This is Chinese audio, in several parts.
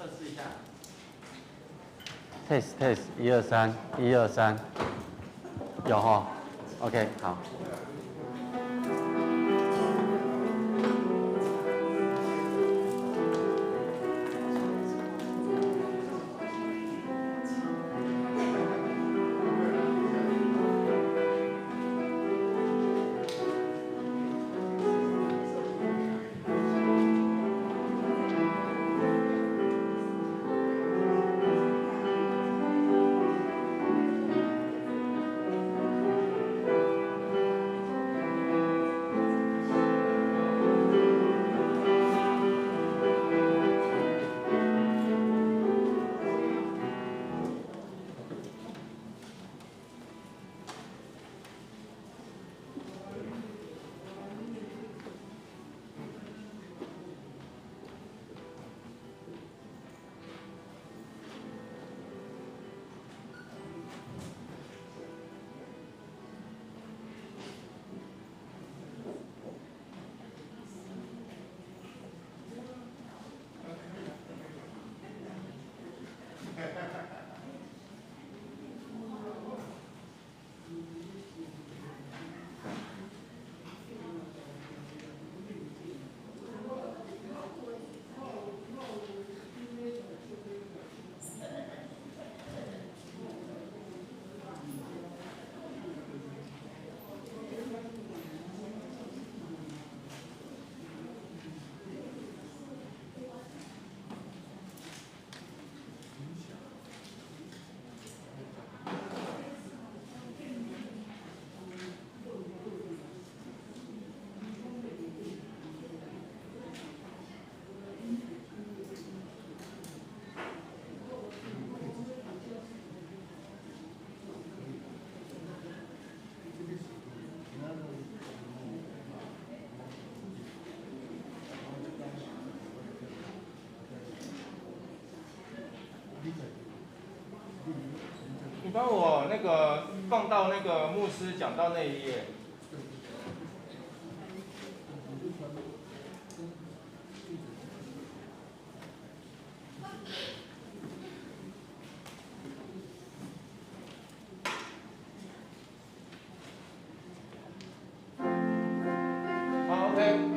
试一下。test test 123 123，有哈 ，OK 好。你帮我那个放到那个牧师讲到那一页。好 ，OK。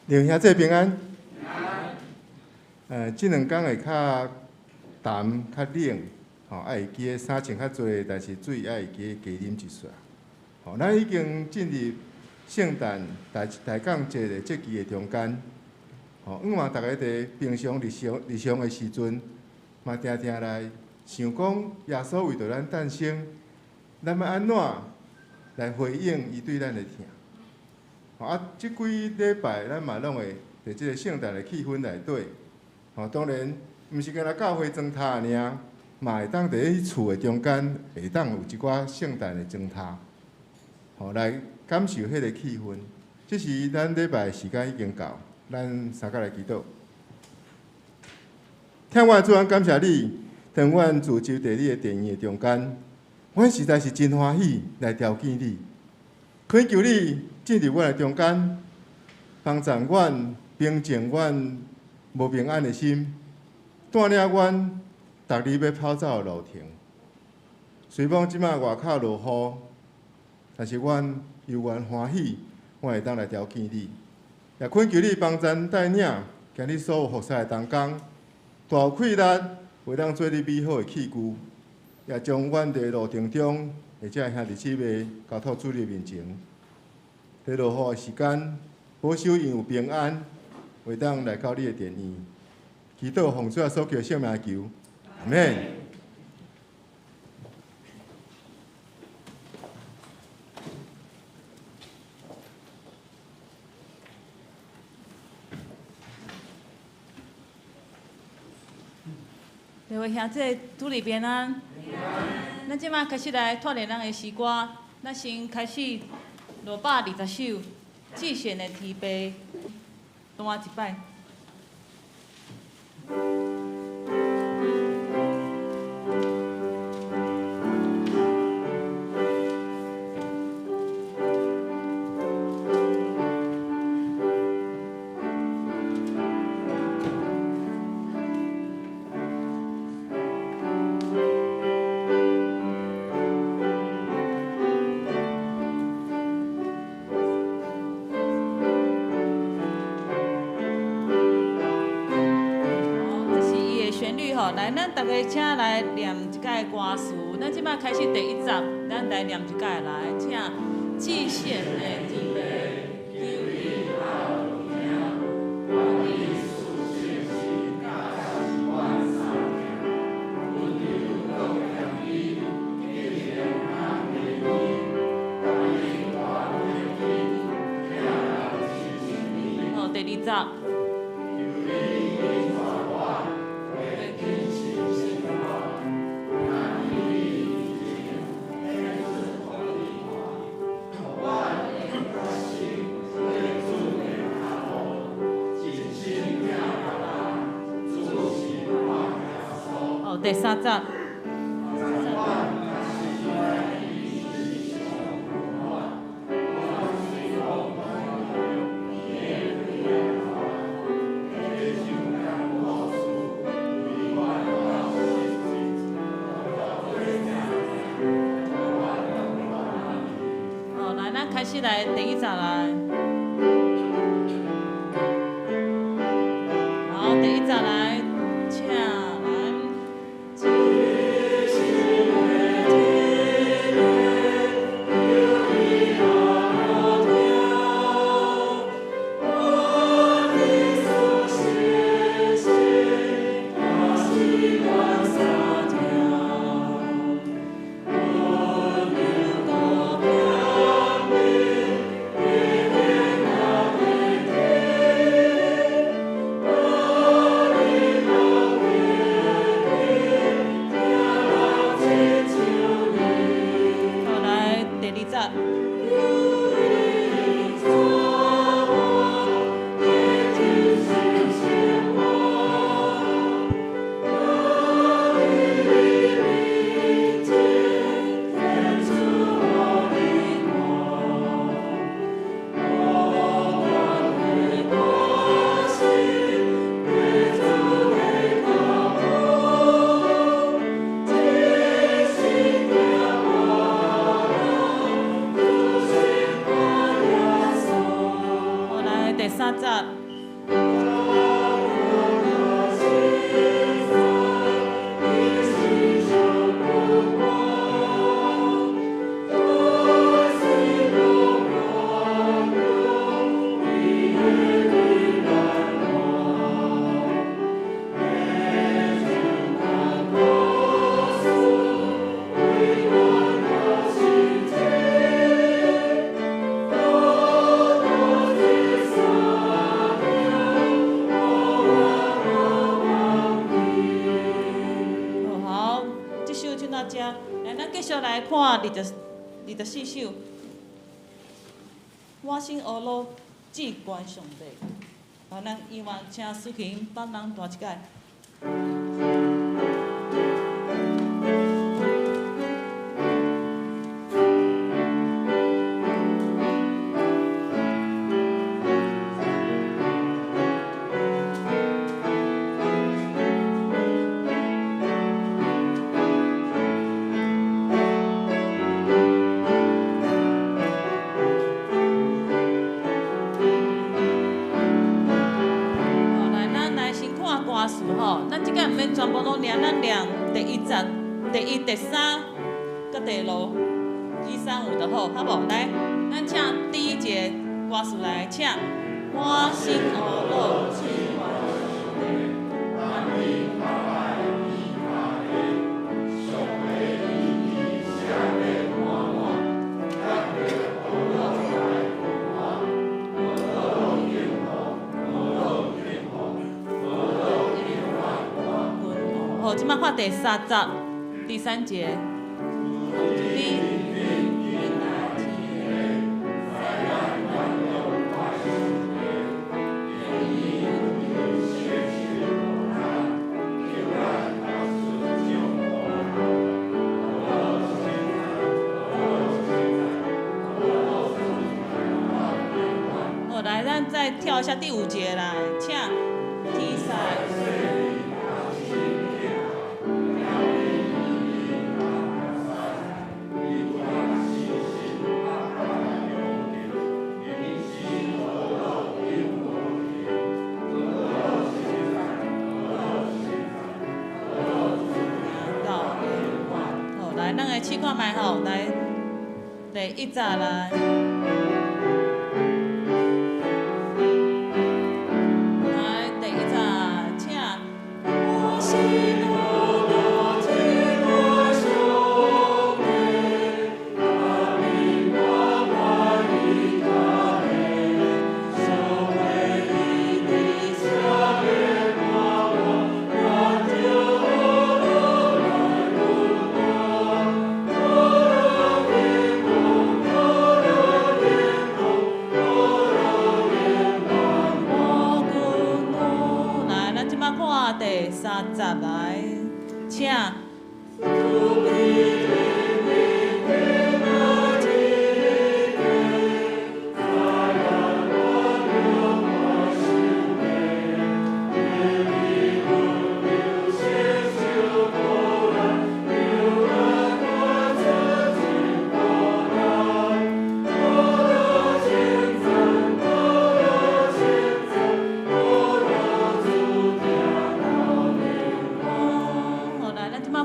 弟兄兄姊平安。这两天会较淡、较冷，吼，爱会记衫穿较济，但是水爱会记加啉一撮。吼，咱已经进入圣诞大港节的节期的中间。吼，往往大家伫平常日常的时阵，嘛定定来想讲耶稣为着咱诞生，咱要安怎来回应伊对咱的疼？吼啊，即几礼拜咱嘛拢会伫即个圣诞的气氛内底。吼，当然，毋是干那教会装塔尔，嘛会当伫咧厝的中间，会当有一寡圣诞的装塔，吼，来感受迄个气氛。即是咱礼拜时间已经到，咱三甲来祈祷。听我主安感谢你，当阮自就伫你的殿院的中间，阮实在是真欢喜来朝见你。恳求你进入阮的中间，帮助阮，平静阮无平安的心，带领阮逐日要跑走的路程。虽望即马外口落雨，但是阮犹原欢喜，我会当来朝见你。也恳求你帮咱带领今日所有服侍的同工，大有气力，会当做你美好的器具，也将阮伫路程中，或者兄弟姊妹交托主你面前。在落雨的时间，保守因有平安，会当来到你的殿院。祈祷奉主所求圣名求，阿免。各位兄弟，主里平安。咱即马开始来锻炼咱的诗歌，咱先开始620首季选的提杯，单一摆。来，咱大家请来念一届歌词。咱即摆开始第1集，咱来念一届来，请季羡的提杯。好，第2集。第3集。好，来，咱开始来第1集来。好，第1集来，请。第三集。来看24首，我心学路至关上帝。咱希望请思琴帮人弹一解。咱即个毋免全部拢念，咱念第1节、第1、第3，佮第6、1、3、5就好，好无？来，咱请第1节歌词来，请。我心学路至关上帝，咱你发爱伊发的，上帝伊写的满满，咱的学路来分化，学路幸福，学路幸福，学路永远。好，即摆看第3节，第3节。好，来，咱再跳一下第5节来，请天使。好，来，咱来试看卖吼，来第1节来。第3节来，请。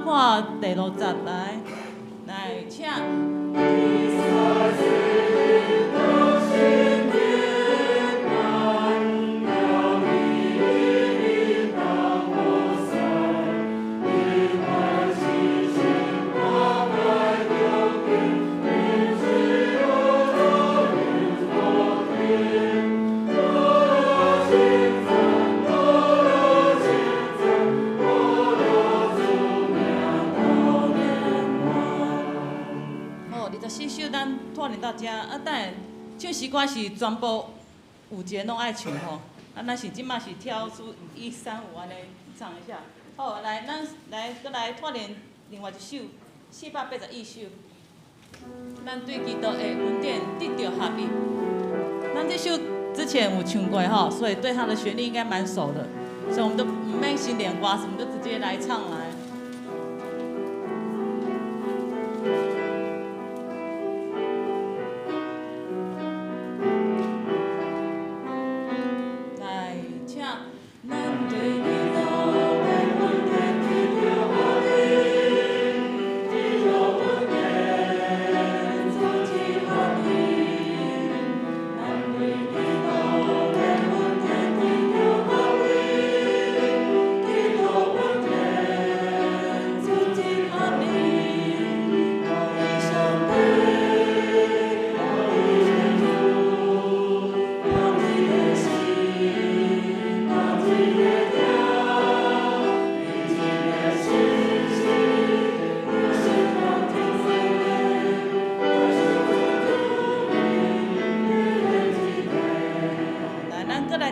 看第6节来，请。24首咱拖连到遮，啊，等下唱诗歌是全部5节拢爱唱吼，啊，咱是即马是挑出1、3、5安尼唱一下。好，来，咱来拖连另外一首481首，咱对基督的恩典得到合一。咱这首之前有唱过吼，所以对它的旋律应该蛮熟的，所以我们都唔免先练歌词，我们就直接来唱来。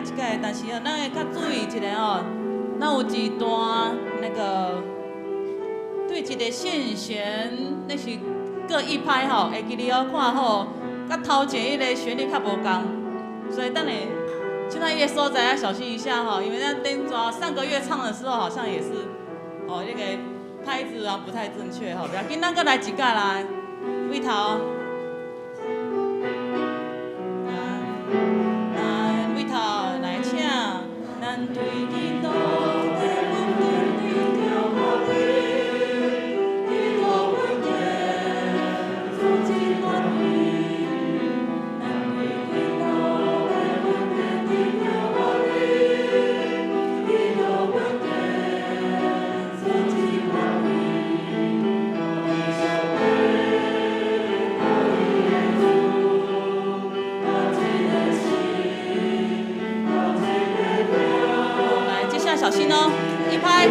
一届，但是咱会较注意一下哦。咱有一段那个对一个线弦，那是各一拍吼，会记哩哦，看好，甲头前迄个旋律较无共，所以等下现在一个所在要小心一下哈，因为那灯抓上个月唱的时候好像也是哦，那个拍子啊不太正确哈，不要紧，咱搁来一届来，位头。位头来请，咱对伊多的阮天地着我你，伊多阮天自己欢喜。咱对伊多的阮天地着我你，伊多阮天自己欢喜。伊小妹，我耶稣，我这个心。来，接下来小心哦，一拍，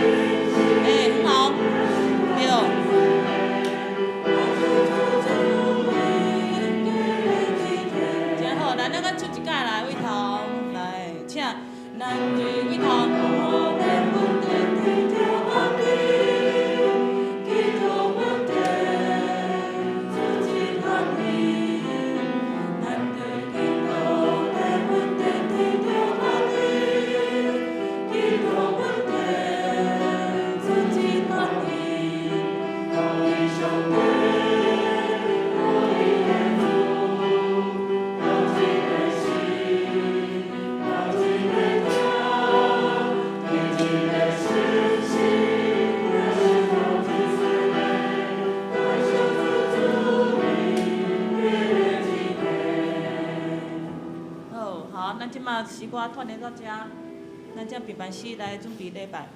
哎，很好，六。真好，来，咱出一届来，位头，来，请，咱对位头。咱即马诗歌串联到遮，咱才平板诗来准备礼拜。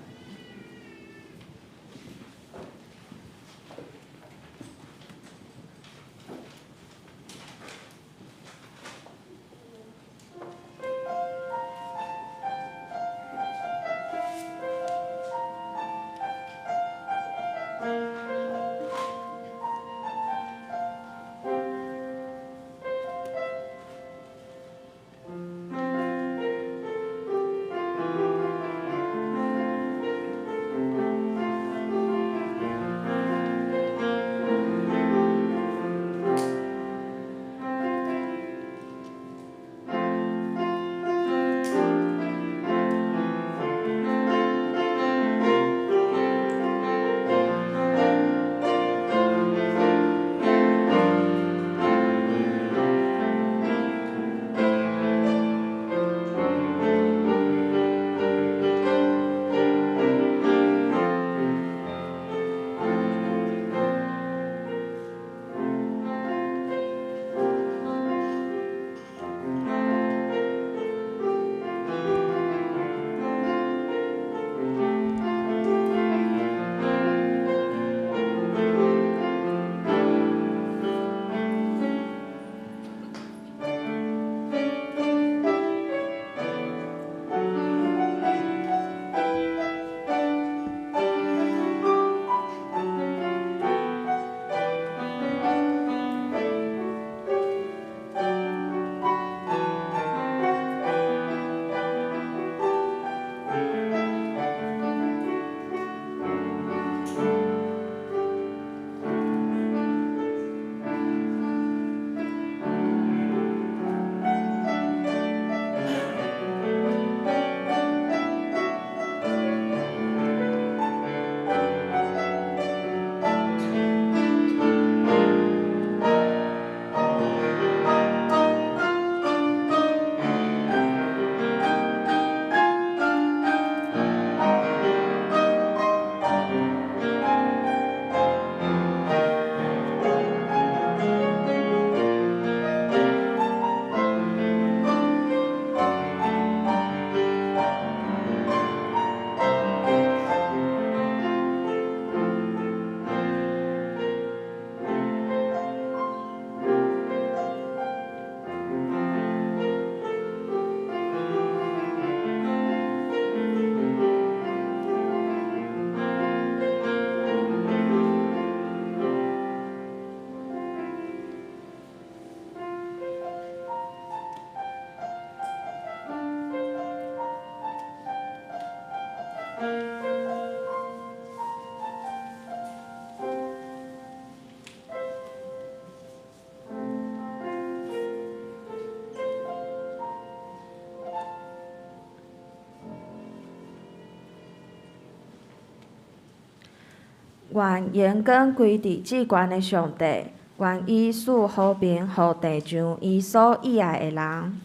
愿严根归伫至悬的上帝，愿伊赐和平予地上伊所喜爱的人。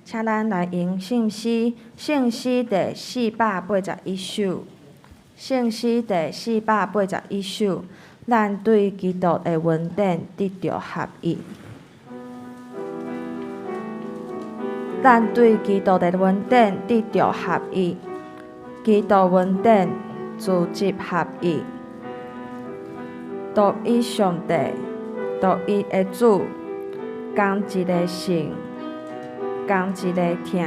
请咱来用圣诗第481首，圣诗第481首，咱对基督的恩典得到合一。咱对基督的恩典得到合一，基督恩典自集合一，独一上帝，独一的主，共一个性，共一个听，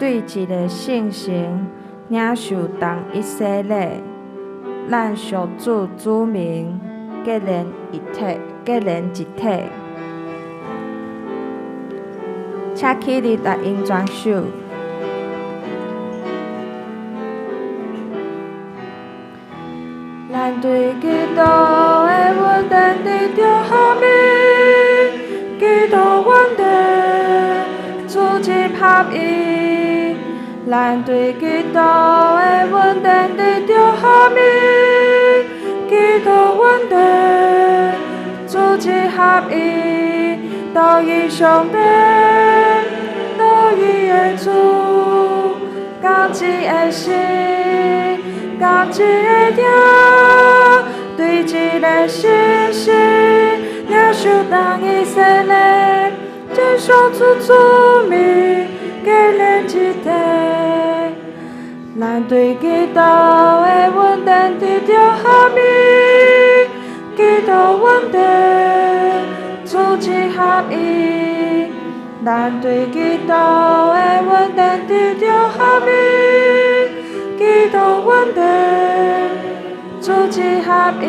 对一个圣神领受同一洗礼，咱属主子民，结连一体。请起立来应全首。咱对基督的恩典得到合一，基督恩典自集合一。咱对基督的恩典得到合一，基督恩典自集合一。独一上帝，独一的主，共一个心，共一个听，对一个信息，领受同一洗礼，接受主子民，结连一体。咱对基督的恩典得到合一，基督恩典自集合一。咱对基督的恩典得到合一，基督恩典自集合一。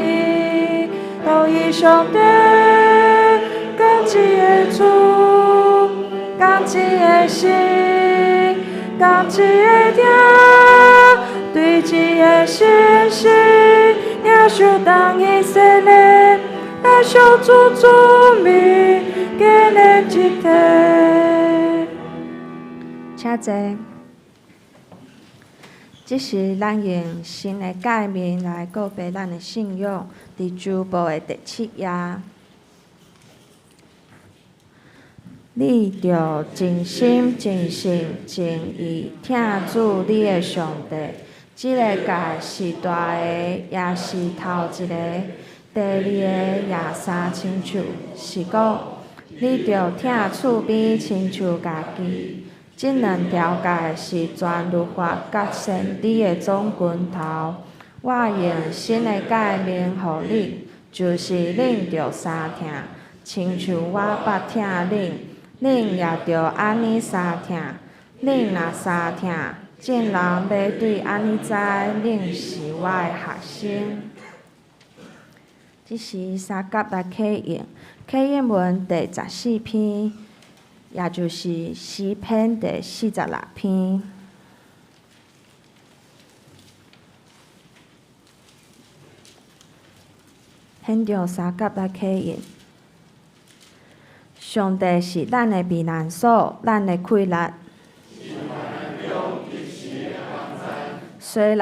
独一上帝，共一个主，共一个心，共一个听，对一个信息，领受同一洗礼，咱属主子民，结连一体。请坐。这是咱用新的界面来告白咱的信仰，伫主报的第7页。你着真心、真性、真意听主你的上帝，这个界是大个，也是头一个。第二个也三亲像，是讲你着听厝边亲像家己。这两条界是全律法甲先知的总拳头。我用新的界面予你，就是恁着相听，亲像我捌听恁，恁也着安尼相听。恁若相听，众人要对安尼知，恁是我的学生。这是三甲来启应，启应文第14篇。也就是诗篇第46篇。现着三甲来启应。上帝是咱的避难所，咱的溃力。虽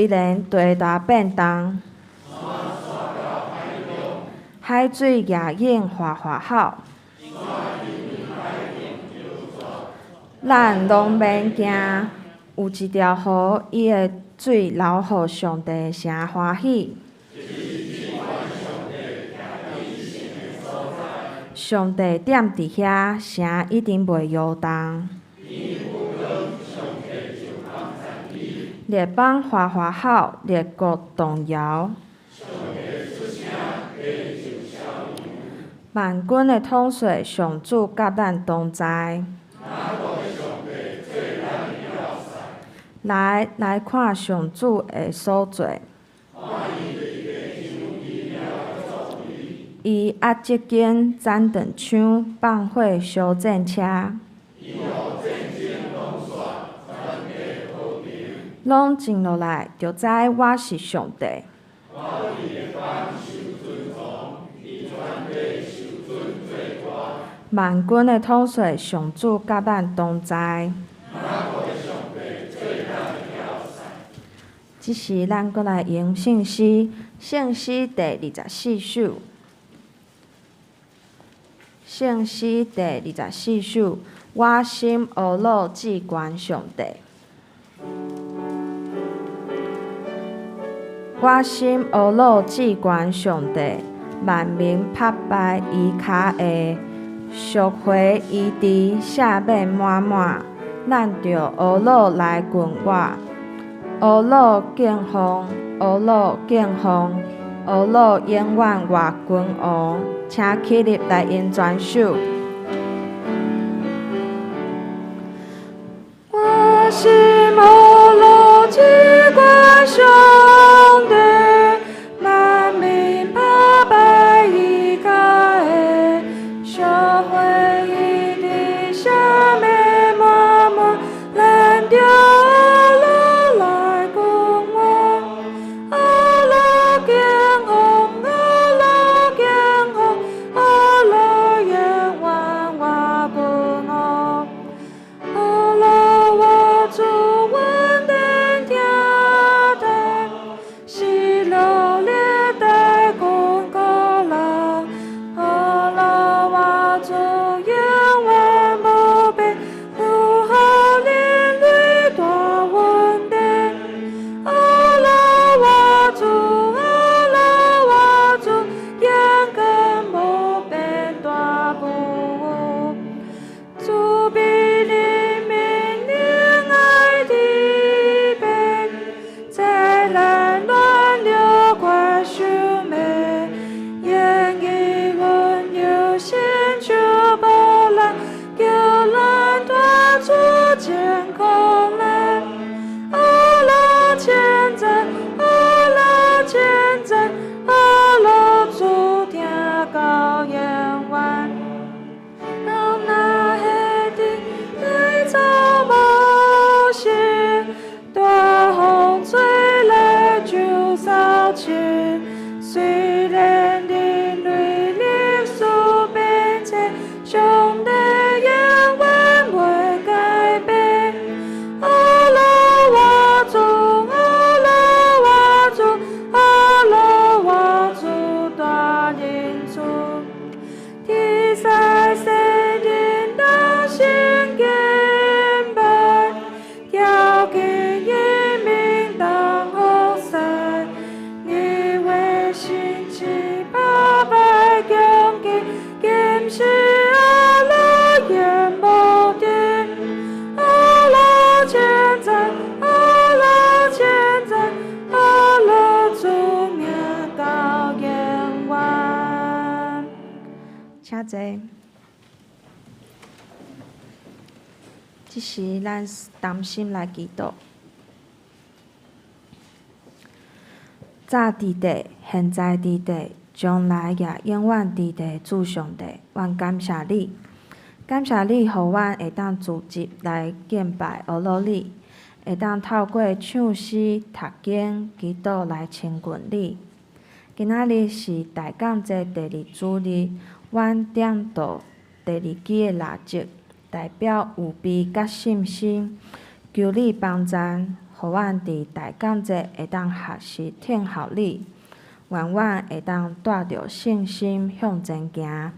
然地大变动，海水也涌哗哗吼。咱拢免惊，有一条河，伊的水流互上帝诚欢喜。上帝踮伫遐，城一定袂摇动。列邦哗哗吼，列国动摇。万军的统帅上主甲咱同在。来看上主的所做。伊压节间斩断枪，放火烧战车。拢静落来，就知我是上帝。万军的统帅上主甲咱同在。即时咱搁来用圣诗，圣诗第24首。圣诗第24首，我心懊恼至关上帝。我心懊恼至关上帝，万民拍败伊骹下，赎回伊伫赦免满满，咱着懊恼来群我。懊恼敬奉，懊恼敬奉，懊恼永远活君王，请起立来因全首。我心懊恼至关上帝，万民拍败伊骹下，赎回伊伫赦免满满，咱着即时咱同心来祈祷。早伫地，现在伫地，将来也永远伫地，主上帝，阮感谢你，感谢你，互阮会当组织来敬拜阿罗你，会当透过唱诗、读经、祈祷来亲近你。今仔日是大港节第2主日，阮点到第2期的蜡烛，代表有备甲信心，求你帮助，互阮伫大港节会当学习听候你，愿阮会当带着信心向前行，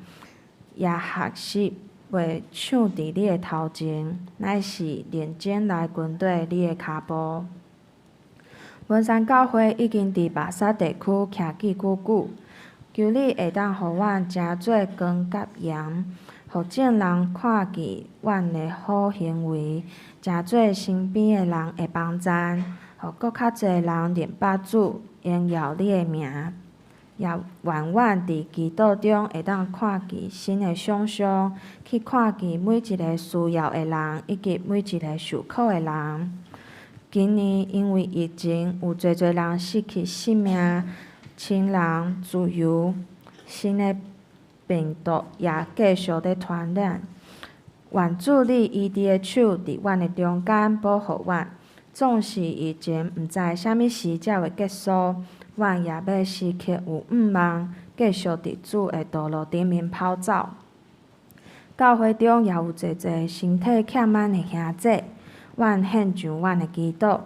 也学习袂抢伫你的头前，乃是认真来跟对你的脚步。文山教会已经伫巴萨地区徛起久久，求你会当互阮真做光甲盐，互众人看见阮的好行为，真做身边的人会帮助，互搁较侪人认捌主，荣耀你的名。也愿阮伫祈祷中会当看见新的想象，去看见每一个需要的人，以及每一个受苦的人。今年因为疫情，有侪人失去性命、亲人、自由，新的病毒也继续在传染。愿主你医治的手伫阮的中间保护阮，纵使疫情毋知啥物时才会结束，阮也要时刻有盼望，继续伫主的道路顶面跑走。教会中也有侪身体欠满的兄姐，阮献上阮的祈祷，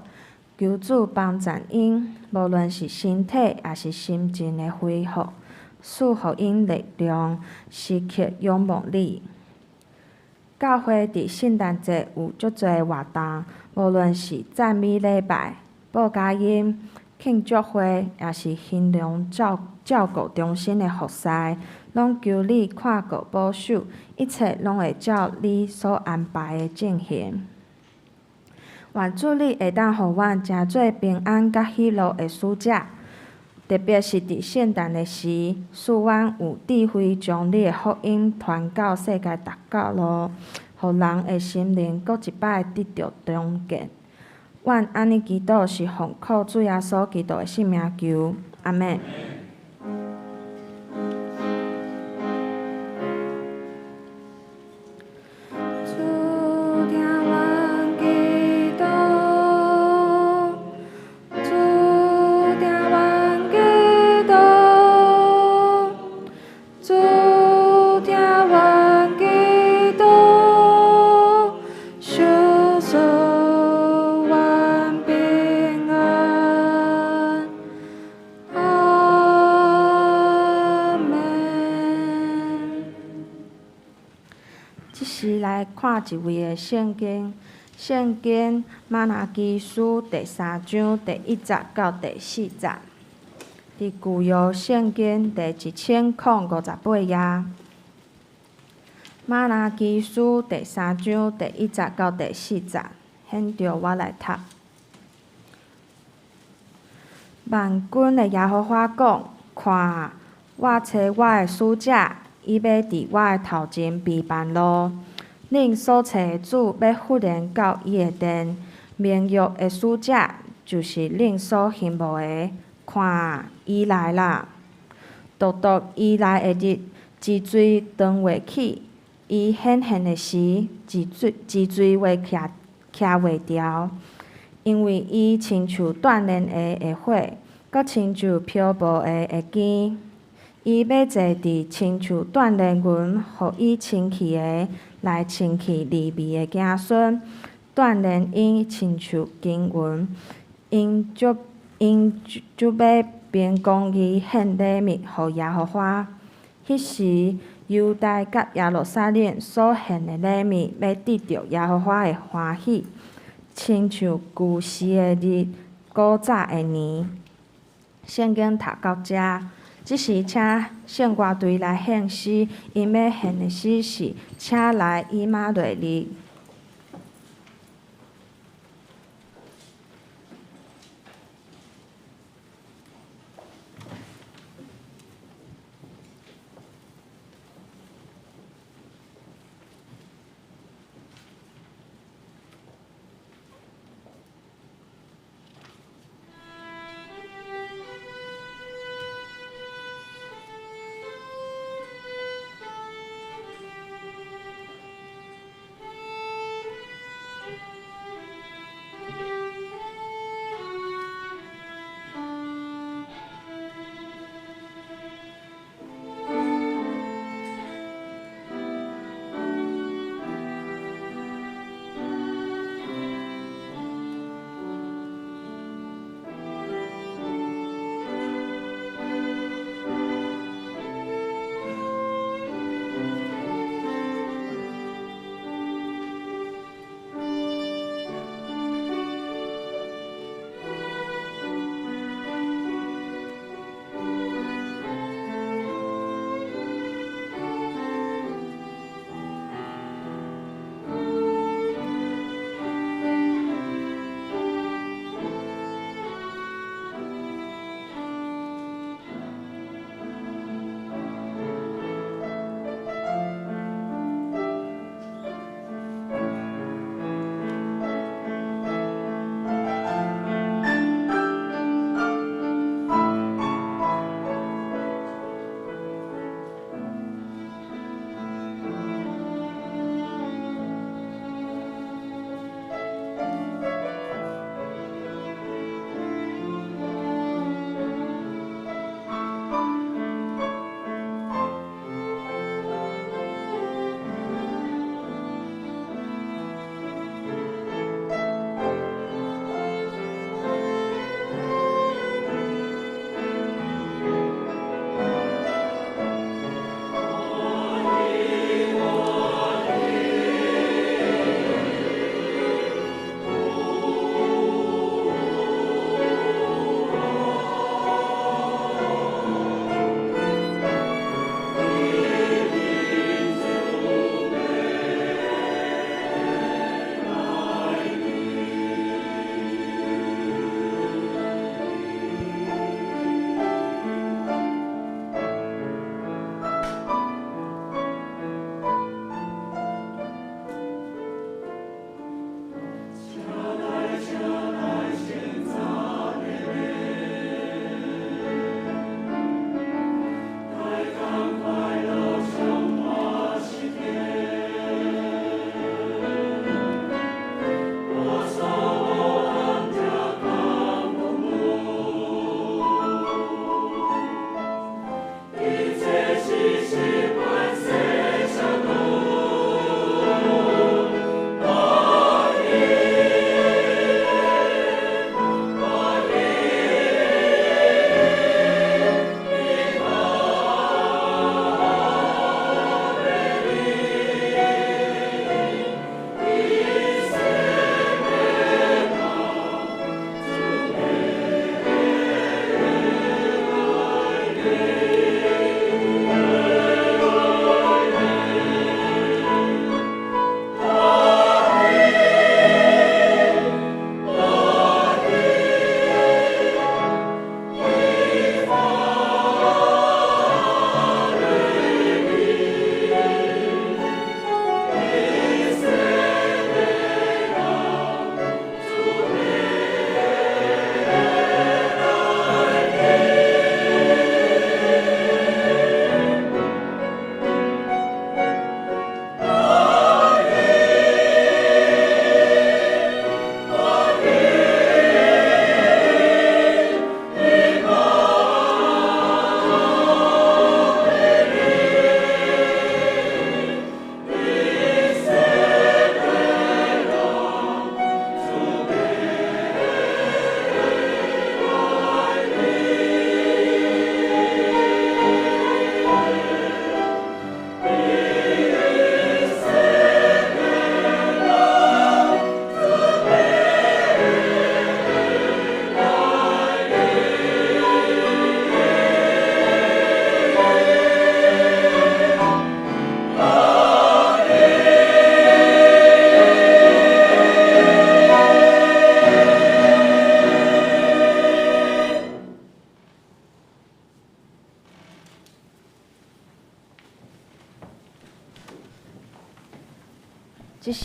求主帮助因，无论是身体也是心情的恢复，赐互因力量，时刻仰望你。教会伫圣诞节有足侪活动，无论是赞美礼拜、报佳音、庆祝会，也是心灵照顾中心的服侍，拢求你看顾保守，一切拢会照你所安排的进行。愿主你会当互阮诚做平安甲喜乐的使者，特别是伫圣诞的时，使阮有智慧将你的福音传到世界逐角落，互人的心灵搁一摆得到重建。愿安尼祈祷是奉靠主耶稣基督的圣名求，阿门。看一位的圣经，圣经马拉基书第3章第1节到第4节，伫旧约圣经第1058页。马拉基书第3章第1节到第4节，现着我来读。万军的耶和华讲：看，我找我的使者，伊要伫我的头前备办路。恁所找的主要忽然到伊的殿，明约的使者就是恁所羡慕的。看，伊来啦！独独伊来的日，之水长袂起；伊显现的时，之水会徛袂牢。因为伊亲像断炼的火，搁亲像漂泊的光。伊要坐伫亲像断炼云，互伊清气的来清气利未的子孙，锻炼因亲像金云，因就要并公义献礼物互耶和华。迄时，犹大甲耶路撒冷所献的礼物，要得到耶和华的欢喜，亲像旧时的日，古早的年。圣经读到这。即时，请圣歌队来献诗，因要献的诗是：请来以马内利。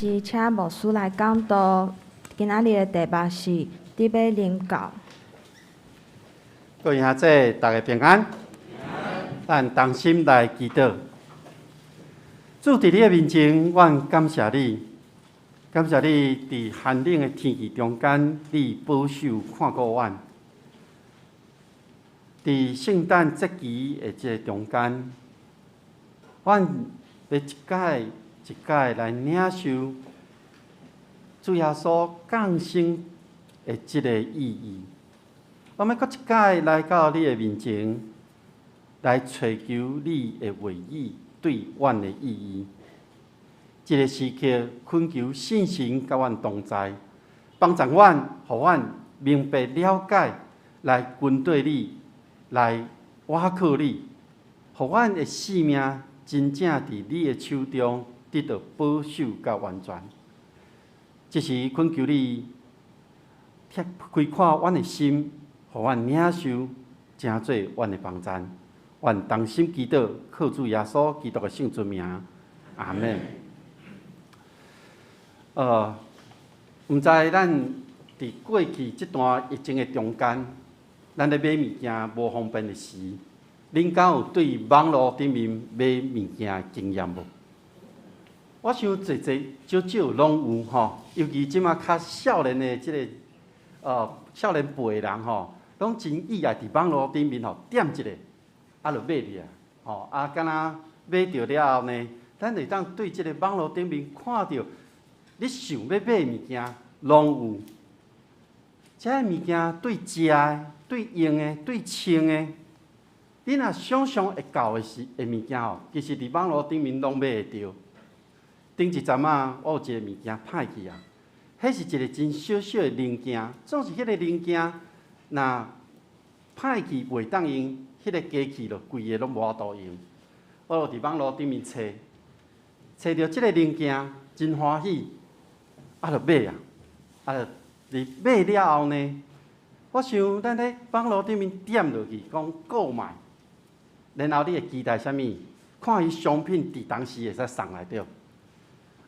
是请牧师来讲道。今仔日的题目是伫要领教。各位兄弟，大家平安。咱同心来祈祷。主伫你的面前，阮感谢你，感谢你伫寒冷的天气中间，你保守看顾阮。伫圣诞节期的这中间，阮要一届一届来领受主耶稣降生的这个意义。我们搁一届来到你的面前，来寻求你的话语对阮的意义。这个时刻，恳求圣神甲阮同在，帮助阮，互阮明白了解，来跟对你，来倚靠你，互阮的性命真正伫你的手中得到保守甲完全。这时恳求你开阔阮的心，互阮领受，成做阮的帮助。愿同心祈祷，靠主耶稣基督的圣尊名，阿门。毋知咱伫过去这段疫情的中间，咱咧买物件无方便的时，恁敢有对网络顶面买物件的经验无？我想少少拢有吼，尤其即马较少年的即个少年辈的人吼，拢真意爱伫网络顶面吼点一个。就买去啊！吼敢若买着了后呢，咱会当对即个网络顶面看到你想要买的物件，拢有。这物件对食的、对用的、对穿的，你若想象会到的物件吼，其实伫网络顶面拢买会到。顶一阵啊，我有一个物件歹去啊，迄是一个真小小的零件，总是迄个零件若歹去袂当用。迄个机器就规个拢无法度用，我就伫网络顶面找到即个零件，真欢喜，就买啊！就买了后呢，我想咱咧网络顶面点落去，讲购买，然后你会期待啥物？看伊商品伫当时会使送来着。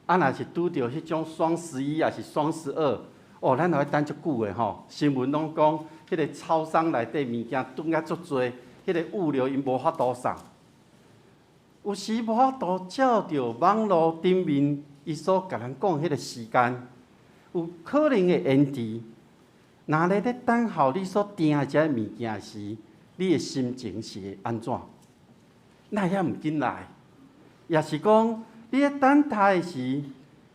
若是拄着迄种双11也是双12，咱就要等足久的吼。新闻拢讲，迄个超商内底物件囤啊足多。迄个物流因无法度送，有时无法度照着网络顶面伊所甲咱讲迄个时间，有可能会延迟。若咧等候你所订的这物件时，你的心情是会安怎？那也毋紧来，也是讲你咧等待的时，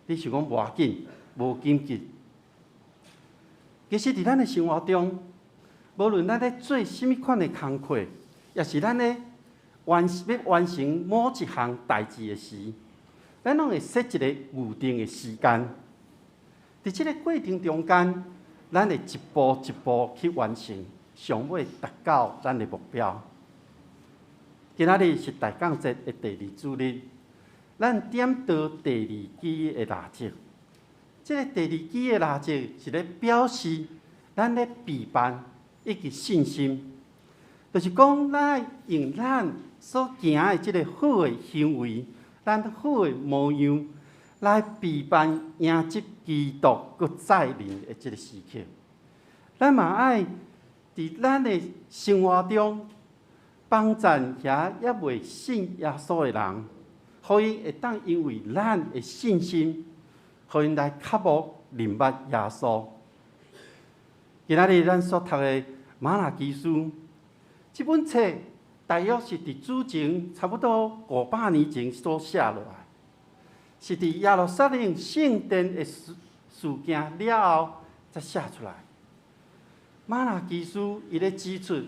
你想讲无要紧，无紧急。其实伫咱的生活中，无论咱咧做甚物款的工课，也是咱咧要完成某一项代志的时，咱拢会设一个固定的时间。伫即个过程中间，咱会一步一步去完成，上尾达到咱的目标。今仔日是大降节的第2主日，咱点到第2支的蜡烛。即个第2支的蜡烛是咧表示咱咧备办以及信心。就是讲，咱用咱所行的即个好的行为，咱好的模样，来备办迎接基督搁再临的即个时刻。咱嘛爱伫咱的生活中帮助遐也未信耶稣的人，互因会当因为咱的信心，互因来较无认捌耶稣。今仔日咱所读的马拉基书。这本册大约是伫主前差不多500年前所写落来，是伫耶路撒冷圣殿的事件了后才写出来。马拉基书伊咧指出，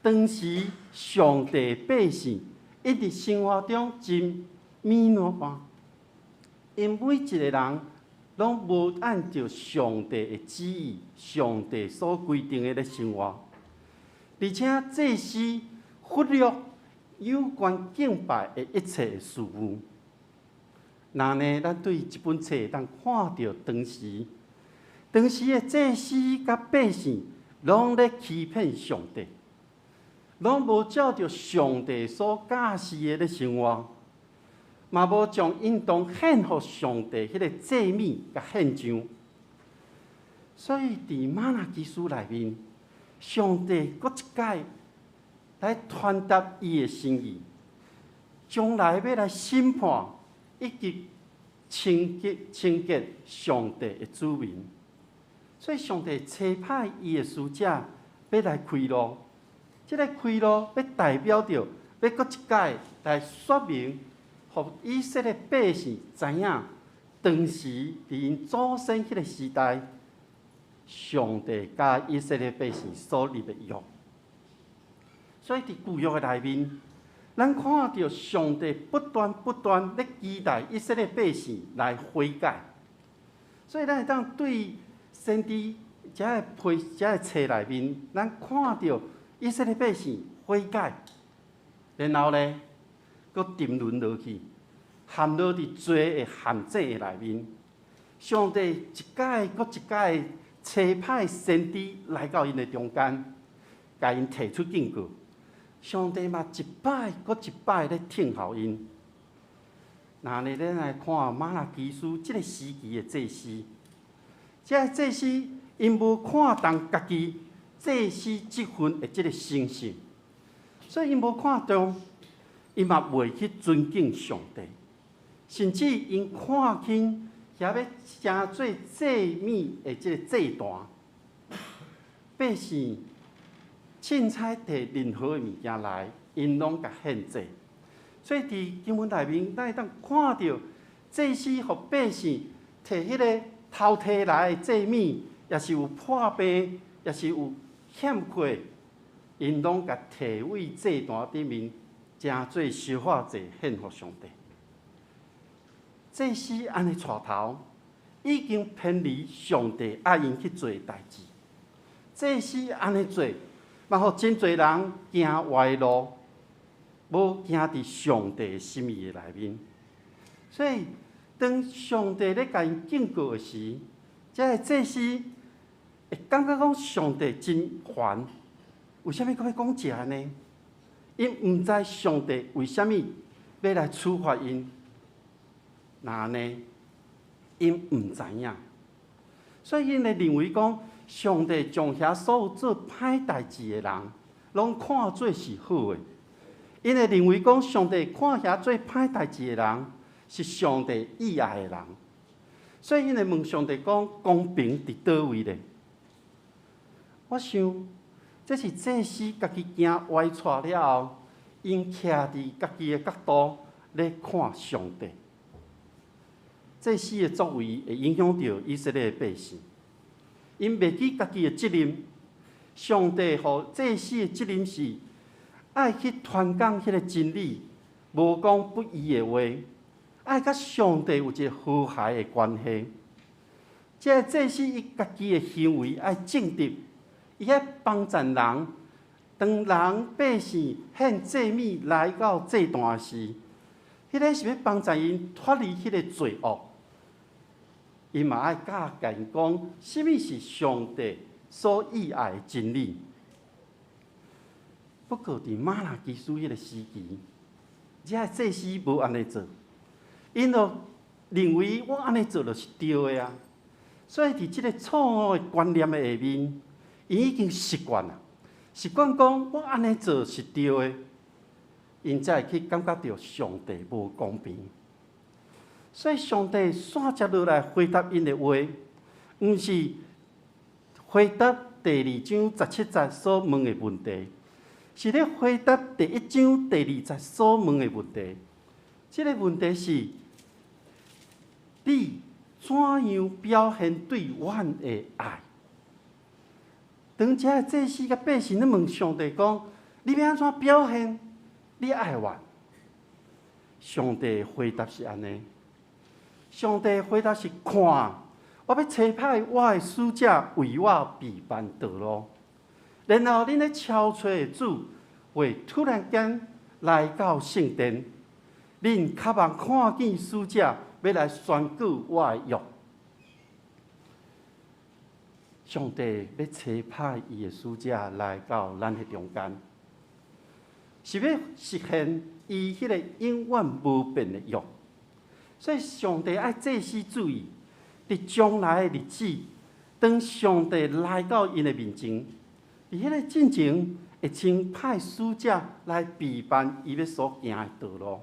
当时上帝百姓一直生活中真迷乱，因每一个人拢无按照上帝的旨意、上帝所规定的咧生活。而且祭司忽略有关敬拜的一切事务。那呢，咱对这本册当看到当时的祭司甲百姓拢咧欺骗上帝，拢无照着上帝所教示的咧生活，嘛无将应当献互上帝迄个祭物甲献上。所以伫玛拉基书内面，上帝搁一届来传达伊的心意，将来要来审判以及清洁上帝的子民。所以上帝差派伊的使者要来开路，这个开路要代表着要搁一届来说明，互以色列百姓知影，当时伫因祖先迄个时代，上帝甲以色列百姓所立的约。所以伫旧约的内面，咱看到上帝不断咧期待以色列百姓来悔改。所以咱会当对先知遮个册内面，咱看到以色列百姓悔改，然后呢，搁沉沦落去，陷落伫罪的陷阱内面。上帝一届搁一届差派先知来到因的中间，甲因提出警告。上帝嘛一摆搁一摆咧听候因。那呢，咱来看马拉基书即个时期的祭司，即个祭司因无看重家己祭司职分的即个神性，所以因无看重，因嘛袂去尊敬上帝，甚至因看轻遐要成做祭物的即个祭坛，百姓凊彩摕任何的物件来，因拢甲献祭。所以伫经文内面，咱会当看到祭司互百姓摕迄个偷摕来的祭物，也是有破病，也是有欠缺，因拢甲摕位祭坛顶面，诚做烧化祭献互上帝。祭司安尼带头，已经偏离上帝爱因去做的代志。祭司安尼做，嘛互真侪人行歪路，无行伫上帝的心意的内面。所以，当上帝咧甲因警告的时，这个祭司会感觉讲上帝真烦。为什么搁要讲这样呢？因毋知上帝为什么要来处罚因。那呢？因毋知影，所以因会认为讲，上帝将遐所有做歹代志的人，拢看做是好的。因会认为讲，上帝看遐做歹代志的人，是上帝意爱的人。所以因会问上帝讲，公平伫倒位咧？我想，这是祭司家己行歪错了后，因徛伫家己的角度咧看上帝。祭司的作为会影响到以色列的百姓，因袂记家己的责任。上帝予祭司的责任是爱去传讲迄个真理，无讲不义的话，爱甲上帝有一个和谐的关系。即个祭司伊家己的行为爱正直，伊爱帮助人。当人百姓献祭物来到祭坛时，迄个是要帮助因脱离迄个罪恶。伊嘛爱教因讲，什么是上帝所喜爱的真理。不过伫马拉基书迄个时期，这个祭司无安尼做，因就认为我安尼做就是对的啊。所以伫即个错误的观念的下面，因已经习惯了，习惯讲我安尼做是对的，因才会去感觉到上帝无公平。所以上帝线接落来回答因的话，毋是回答第2章17节所问的问题，是咧回答第1章第2节所问的问题。这个问题是：你怎样表现对阮的爱？当这个祭司甲百姓咧问上帝讲：你要安怎表现你爱我？上帝回答是安尼。上帝回答是：看，我要差派我的使者为我备办道路，然后恁咧超吹的主会突然间来到圣殿，恁渴望看见使者要来宣告我的约。上帝要差派伊的使者来到咱的中间，是要实现伊迄个永远无变的约。所以上帝爱祭司注意，伫将来的日子，当上帝来到因的面前，伫迄个进前，会先派使者来备办伊要所行的道路。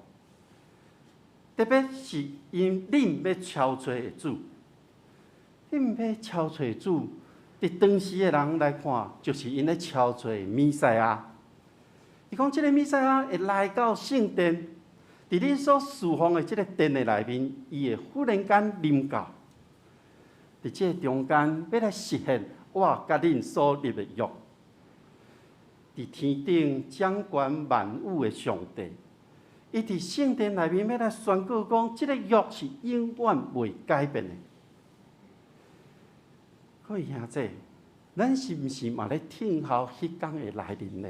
特别是因恁要超找的主，恁要超找主，伫当时的人来看，就是因咧超找弥赛亚。伊讲，即个弥赛亚会来到圣殿，伫恁所侍奉的即个殿的内面，伊会忽然间临到，伫即个中间要来实现我甲恁所立的约。伫天顶掌管万物的上帝，伊伫圣殿内面要来宣告讲，即个约是永远袂改变的。各位兄弟，咱是毋是嘛咧听候迄天的来临呢？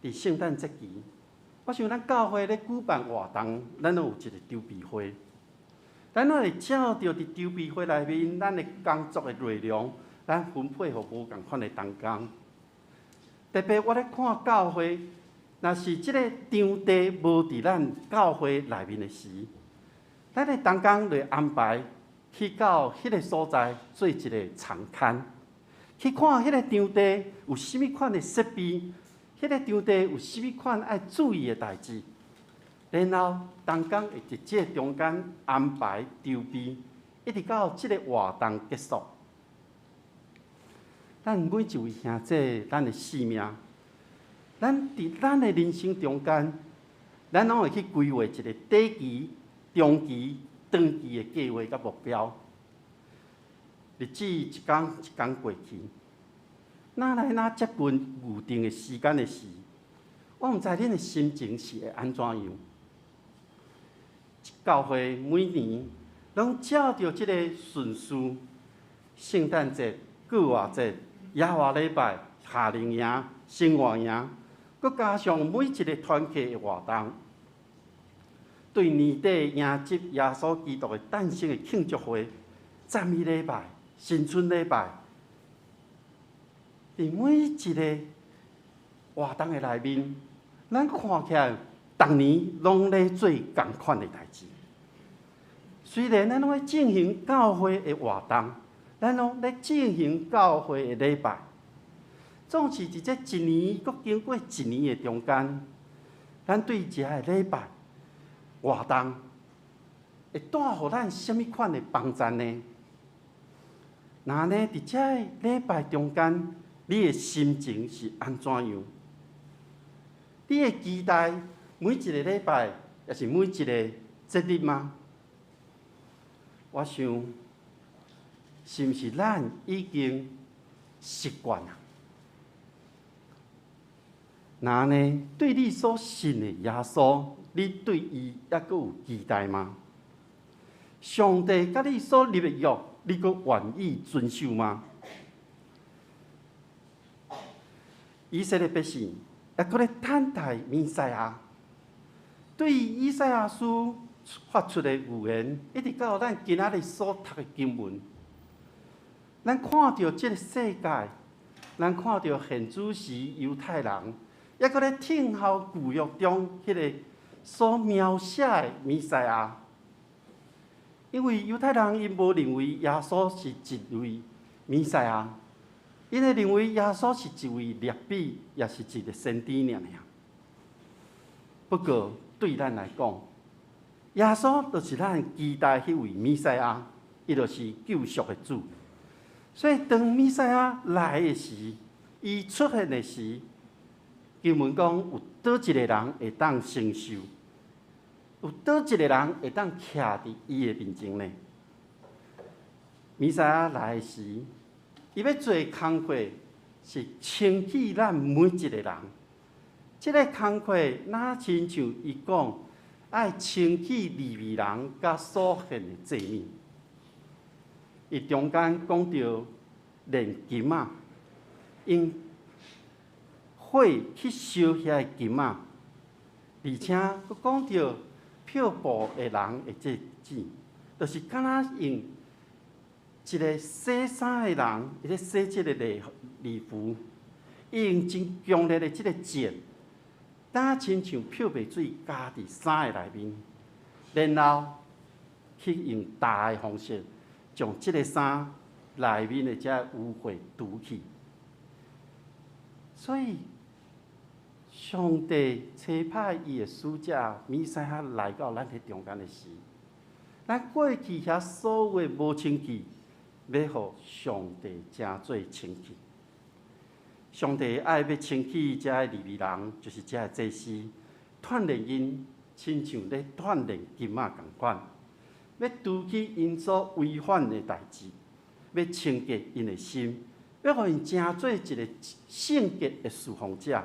伫圣诞节期，我想咱教会咧举办活动，咱有一个筹备会，咱也会照着伫筹备会内面咱的工作的内容，咱分配互无共款的同工。特别我咧看教会，若是即个场地无伫咱教会内面的时，咱的同工就安排去到迄个所在做一个参观，去看迄个场地有甚物款的设备。迄个场地有甚物款爱注意的代志，然后同工会伫即个中间安排筹备，一直到即个活动结束。咱每一位兄弟，咱的性命，咱伫咱的人生中间，咱拢会去规划一个短期、中期、长期的计划甲目标。日子一天一天过去。哪来哪接近预定的时间的时，我毋知恁的心情是会安怎样。教会每年拢照着即个顺序，圣诞节、过活节、耶和华礼拜、夏令营、生活营，佮加上每一个团契的活动，对年底迎接耶稣基督的诞生的庆祝会、赞美礼拜、新春礼拜。伫每一个活动的内面，咱看起来，逐年拢咧做同款的代志。虽然咱拢咧进行教会的活动，咱拢咧进行教会的礼拜，总是伫这一年，佮经过一年的中间，咱对遮个礼拜活动，会带互咱什么款的帮助呢？那呢，伫遮个礼拜中间，你的心情是安怎样？你会期待每一个礼拜，也是每一个节日吗？我想，是毋是咱已经习惯了？那呢，对你所信的耶稣，你对伊还阁有期待吗？上帝甲你所立的约，你阁愿意遵守吗？以色列百姓也搁咧等待弥赛亚。对于以赛亚书发出的预言，一直到咱今仔日所读的经文，咱看到这个世界，咱看到现主时犹太人，也搁咧听候旧约中迄个所描写的弥赛亚。因为犹太人因无认为耶稣是一位弥赛亚。因会认为耶稣是一位列比，也是一个先知尔。不过对咱来讲，耶稣就是咱期待迄位弥赛亚，伊就是救赎的主。所以当弥赛亚来的时，伊出现的时，经文讲有倒一个人会当承受，有倒一个人会当徛伫伊的面前呢？弥赛亚来的时，伊要做工课是清起咱每一个人。即个工课哪亲像伊讲，爱清起利未人甲所献的祭物。伊中间讲到炼金仔，用火去烧遐个金仔，而且佫讲到漂泊的人的这子，就是敢若用一个洗衫的人，伊咧洗即个礼服，伊用真强烈的即个剑打亲像漂白水加伫衫的内面，然后去用打的方式，将即个衫内面的遮污秽除去。所以，上帝差派伊的使者弥赛亚来到咱的中间的时，咱过去遐所有无清气，要互上帝正做清气。上帝爱要清气遮的利未人，就是遮的祭司，锻炼因，亲像咧锻炼金仔共款，要除去因所违反的代志，要清洁因的心，要互因成做一个圣洁的侍奉者。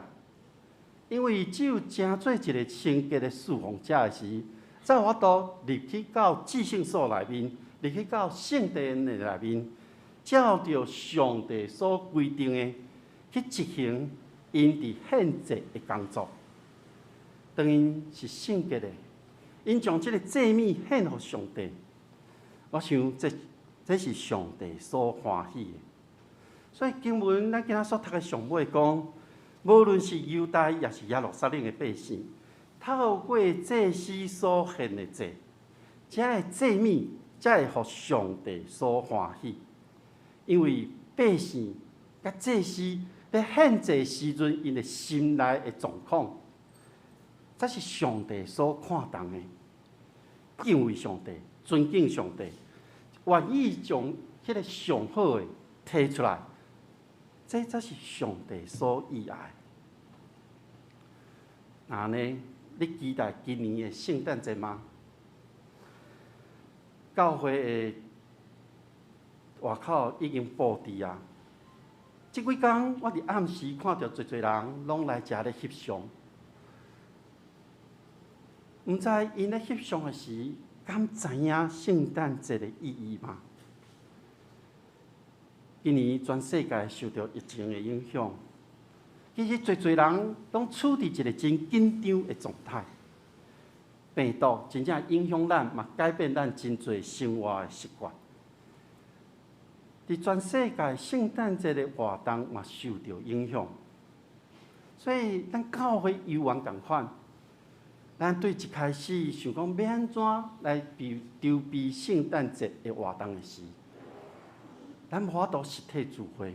因为只有成做一个圣洁的侍奉者的时，才有法度入去到至圣所内面，入去到圣殿的内面，照着上帝所规定的去执行因伫献祭的工作。当因是圣洁的，因将这个祭物献给上帝。我想这是上帝所欢喜的。所以经文咱今仔所读的上尾讲，无论是犹大也是耶路撒冷的百姓，透过祭司所献的祭，这个祭物才会互上帝所欢喜。因为百姓甲祭司在献祭时阵，因的心内的状况，这是上帝所看重的。敬畏上帝，尊敬上帝，愿意将迄个上好的提出来。这才是上帝所喜爱。那呢？你期待今年的圣诞节吗？教会的外口已经布置啊。即几天我伫暗时看到侪人拢来遮咧翕相，毋知因咧翕相的时，敢知影圣诞节的意义吗？今年全世界受到疫情的影响，其实侪人拢处伫一个真紧张的状态。病毒真正影响咱，嘛改变咱真侪生活的习惯。伫全世界圣诞节的活动嘛受到影响，所以咱教会犹原共款，咱对一开始想讲要安怎来筹备圣诞节的活动的时，咱无法度实体聚会，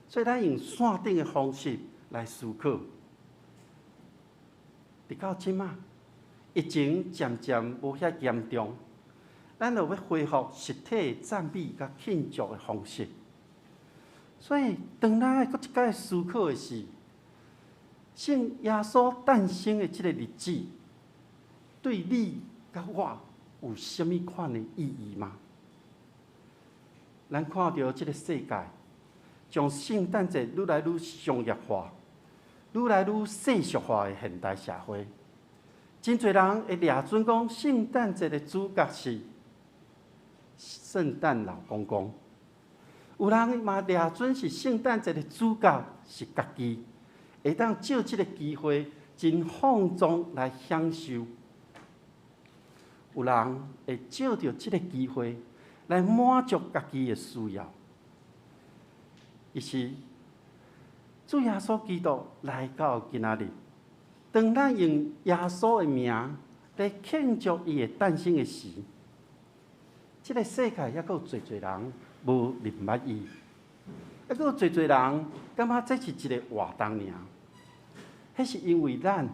所以咱用线顶的方式来思考。直到即马，疫情渐渐无遐严重，咱就要恢复实体赞美甲庆祝的方式。所以，当咱搁一摆思考的是，圣耶稣诞生的这个日子，对你甲我有甚物款的意义吗？咱看到这个世界，将圣诞节愈来愈商业化、愈来愈世俗化的现代社会，真侪人会抓准讲圣诞节的主角是圣诞老公公，有人嘛抓准是圣诞节的主角是家己，会当借这个机会真放纵来享受。有人会借着这个机会来满足家己的需要。于是，主耶稣基督来到今仔日，当咱用耶稣的名来庆祝伊的诞生的时，这个世界还佫有侪人无明捌伊，还佫有侪人感觉这是一个活动尔。迄是因为咱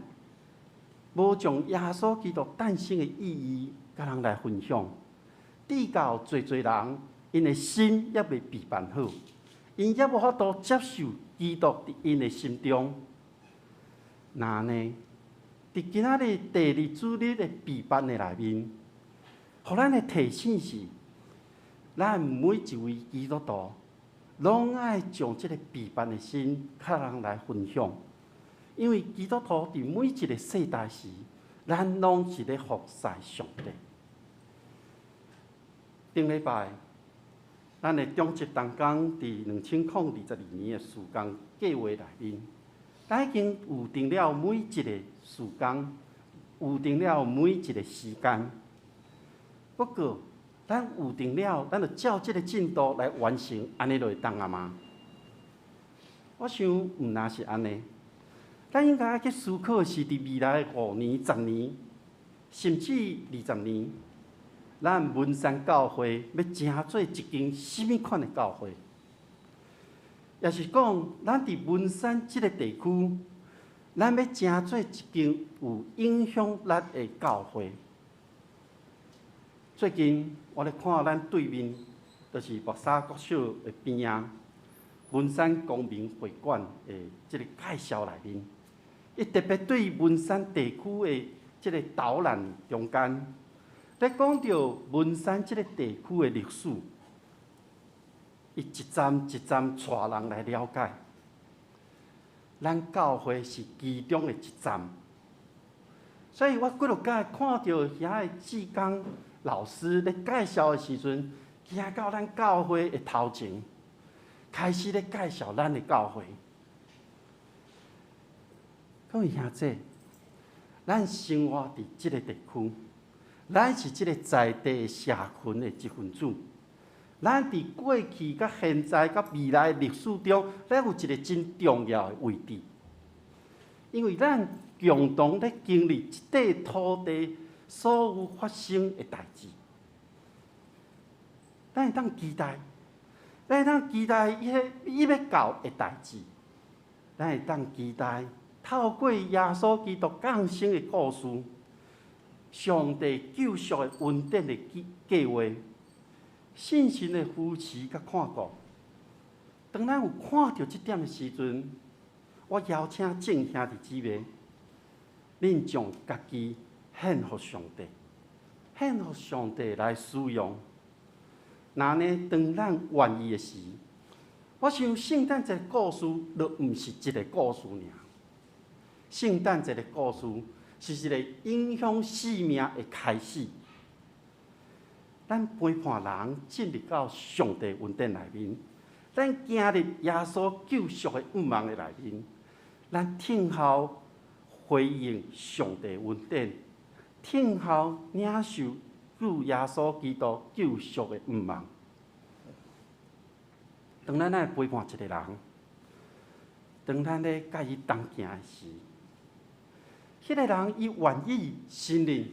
无将耶稣基督诞生的意义甲人来分享，直到侪人因的心还未备办好，因还无法度接受基督伫因的心中。那呢？伫今仔日第二主日的备办的内面，互咱的提醒是，咱每一位基督徒，拢爱将这个备办的心甲人来分享。因为基督徒伫每一个世代时，咱拢是咧服侍上帝。顶礼拜，咱的中职同工伫2022年的事工计划内面，咱已经预定了每一个事工，预定了每一个时间。不过，咱预定了，咱就照这个进度来完成，安尼就会当啊吗？我想，毋那是安尼。咱应该去思考的是，伫未来的5年、10年，甚至20年，咱文山教会要成做一间什么款的教会？也是讲，咱伫文山这个地区，咱要成做一间有影响力的教会。最近我咧看咱对面，就是木沙国小的边啊，文山公民会馆的这个介绍内面，伊特别对文山地区的这个导览中间，咧讲到文山这个地区的历史。伊一站一站带人来了解，咱教会是其中的一站。所以我几落摆看到遐个志工老师咧介绍的时阵，行到咱教会的头前，开始咧介绍咱的教会。各位兄弟，咱生活伫即个地区，咱是即个在地社群的一份子。咱伫过去、甲现在、甲未来历史中，咱有一个真重要的位置，因为咱共同咧经历一块土地所有发生的代志，咱会当期待，咱会当期待伊要到的代志，咱会当期待透过耶稣基督降生的故事，上帝救赎的恩典的计划。信心的扶持甲看顾，当咱有看到这点的时阵，我邀请众兄弟姊妹，恁将家己献给上帝，献给上帝来使用。那呢，当咱愿意的时，我想圣诞节故事就毋是一个故事尔，圣诞节的故事是一个影响生命的开始。咱陪伴人进入到上帝恩典内面，咱进入耶稣救赎的恩望的内面，咱听候回应上帝恩典，听候领受主耶稣基督救赎的恩望。当咱来陪伴一个人，当咱咧甲伊同行的时，迄个人伊愿意信任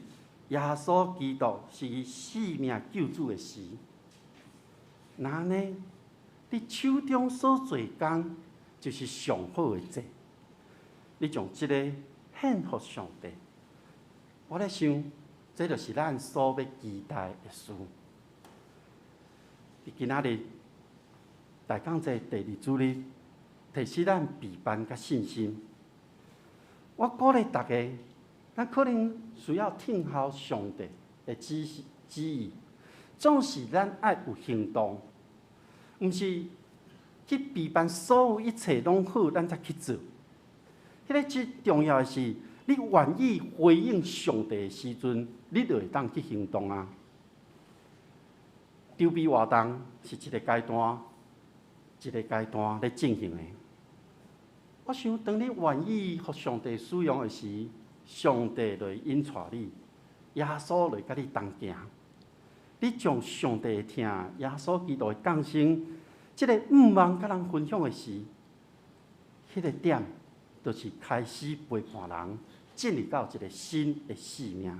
耶稣基督是伊生命救主的时，那呢？你手中所做工就是上好的祭，你将这个献给上帝。我咧想，这就是咱所要期待的事。今仔日大讲节第2主日，提示咱备班甲信心。我鼓励大家。咱可能需要听候上帝的指意，总是咱爱有行动，毋是去备办所有一切拢好，咱才去做。迄个最重要的是，你愿意回应上帝的时阵，你就会当去行动啊。筹备活动是一个阶段，一个阶段咧进行的。我想，当你愿意互上帝使用的时，上帝来引带你，耶稣来甲你同行。你将上帝听耶稣基督的降生，这个愿望甲人分享的时，迄个点就是开始陪伴人进入到一个新的生命。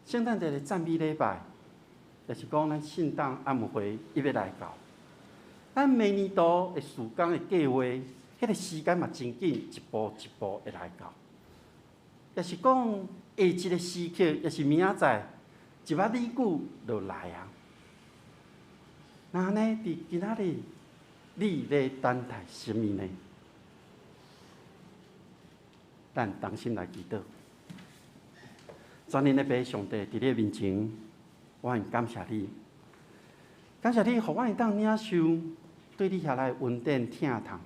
圣诞节的赞美礼拜，就是讲咱圣诞暗会伊要来到，咱每年度的时间的计划。迄个时间嘛真紧，一步一步会来到。也是讲下一个时刻，也是明仔载，一摆礼句就来啊。那呢，伫今仔日，你咧等待什么呢？咱同心来祈祷。全能的父上帝，伫你面前，我很感谢你，感谢你，互我会当领受对你下来恩典疼痛。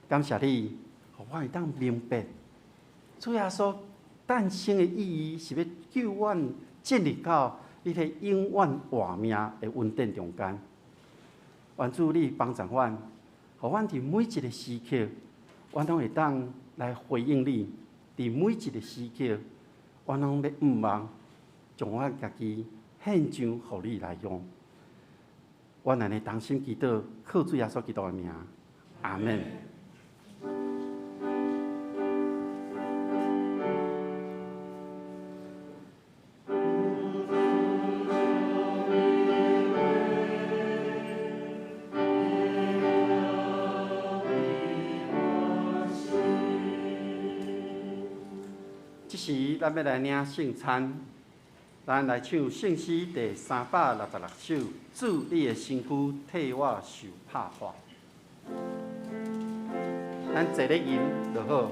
感谢你，互我会当明白，主耶稣诞生的意义是要救阮进入到你迄永远活命的恩典中间。愿主你帮助阮，互阮伫每一个时刻，阮拢会当来回应你。伫每一个时刻，阮拢要望将阮家己献上，互你来用。阮安尼同心祈祷，靠主耶稣基督的名，阿门。时咱要来领圣餐，咱来唱圣诗第366首《主你的身躯替我受拍破》。咱坐咧吟就好，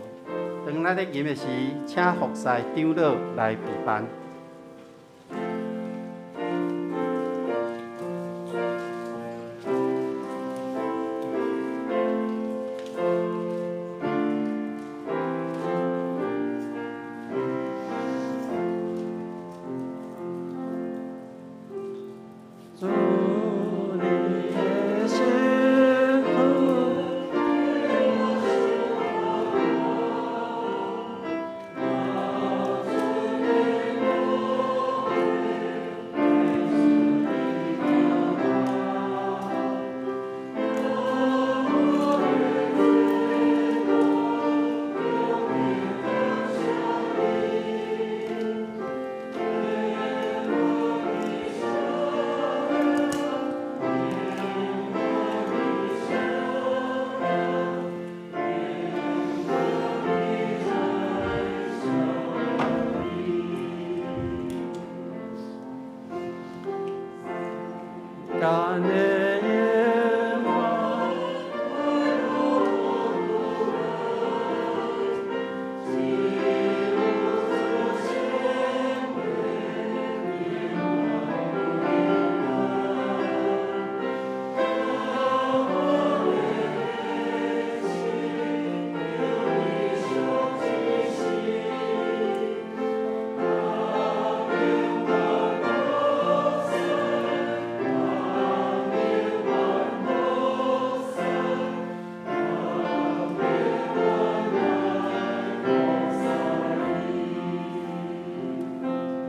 当咱咧吟的时，请服侍长老来陪伴。感恩耶和华。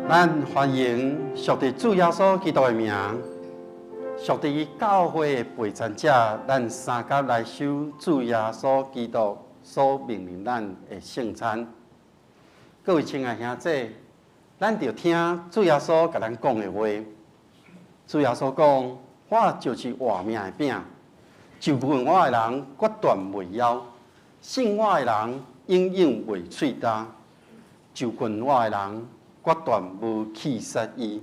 咱欢迎属伫主耶稣基督的名，属伫教会的陪产者，咱三甲来守主耶稣基督所命令咱的圣餐。各位亲爱兄弟，咱着听主耶稣甲咱讲的话。主耶稣讲：“我就是活命的饼，就问我的人决断袂枵，信我的人永远袂喙焦，就困我的人。”决断无气杀伊，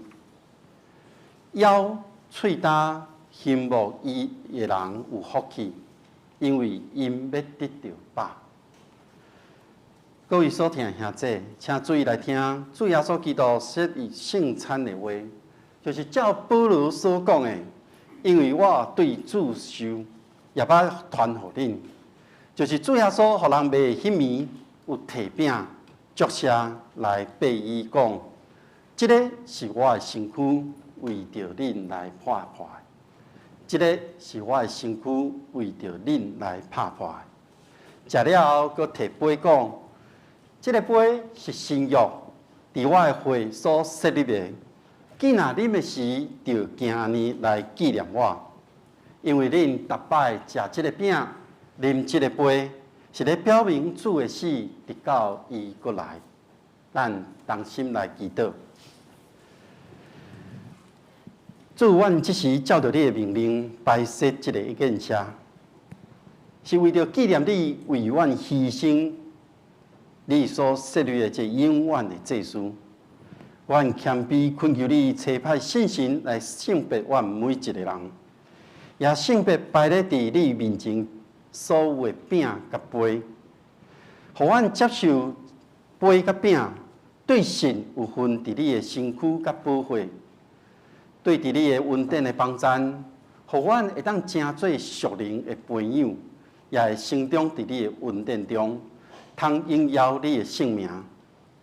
枵喙焦心无伊的人有福气，因为因要得到饱。各位所听的兄弟，请注意来听主耶稣基督设立圣餐的话，就是照保罗所讲的，因为我对主受，也捌传互恁，就是主耶稣互人卖迄暝有摕饼。作谢来背伊讲，这个是我的身躯，为着恁来拍破的。这个是我的身躯，为着恁来拍破的。食了后，佫摕杯讲，这个杯是新约，伫我的血所设立的。既然啉的时，就行安尼来纪念我，因为恁逐摆食这个饼，啉这个杯。是咧表明主的死，直到伊过来，咱同心来祈祷。主，阮即时照着你的命令，摆设这个一件车，是为着纪念你为阮牺牲，你所设立的这永远的祭司。阮谦卑恳求你，差派圣神来圣别阮每一个人，也圣别摆咧伫你面前。所有的饼甲杯，互阮接受杯甲饼，对神有份伫你的身躯甲保血，对伫你的恩典的帮赞，互阮会当成做属灵的朋友，也会成长伫你的恩典中，通荣耀你的圣名。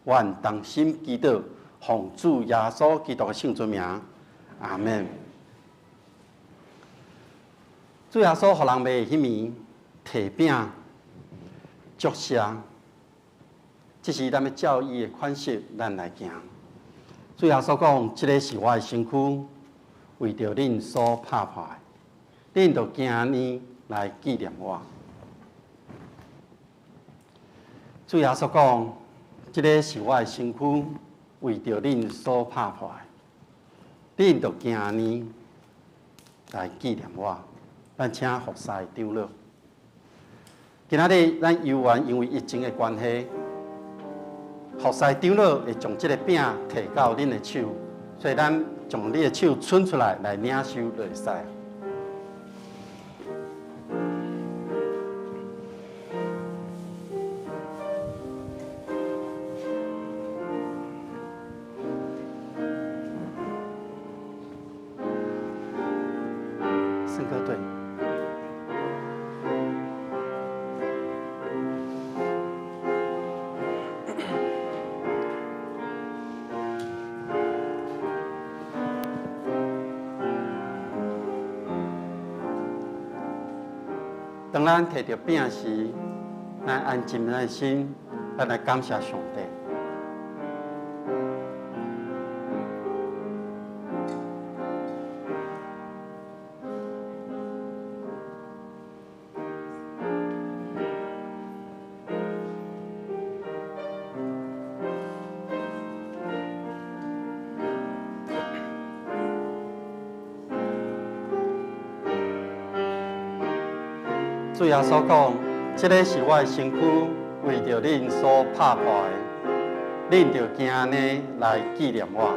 阮同心祈祷，奉主耶稣基督的圣尊名，阿门。主耶稣互人卖迄暝。摕饼作谢，这是咱要照伊的款式，咱来行。主耶稣讲，这个是我的身躯，为着恁所拍破的，恁就行安尼来纪念我。主耶稣讲，这个是我的身躯，为着恁所拍破的，恁就行安尼来纪念我。咱请服侍长老。今仔日咱游园因为疫情的关系，予服侍长老会将这个饼摕到恁的手，所以咱将你的手伸出来领受就会使。圣歌队。当咱摕到饼时，咱安静咱的心，咱来感谢上帝。主耶稣讲，这个是我的身躯，为着恁所拍破的，恁着今日来纪念我。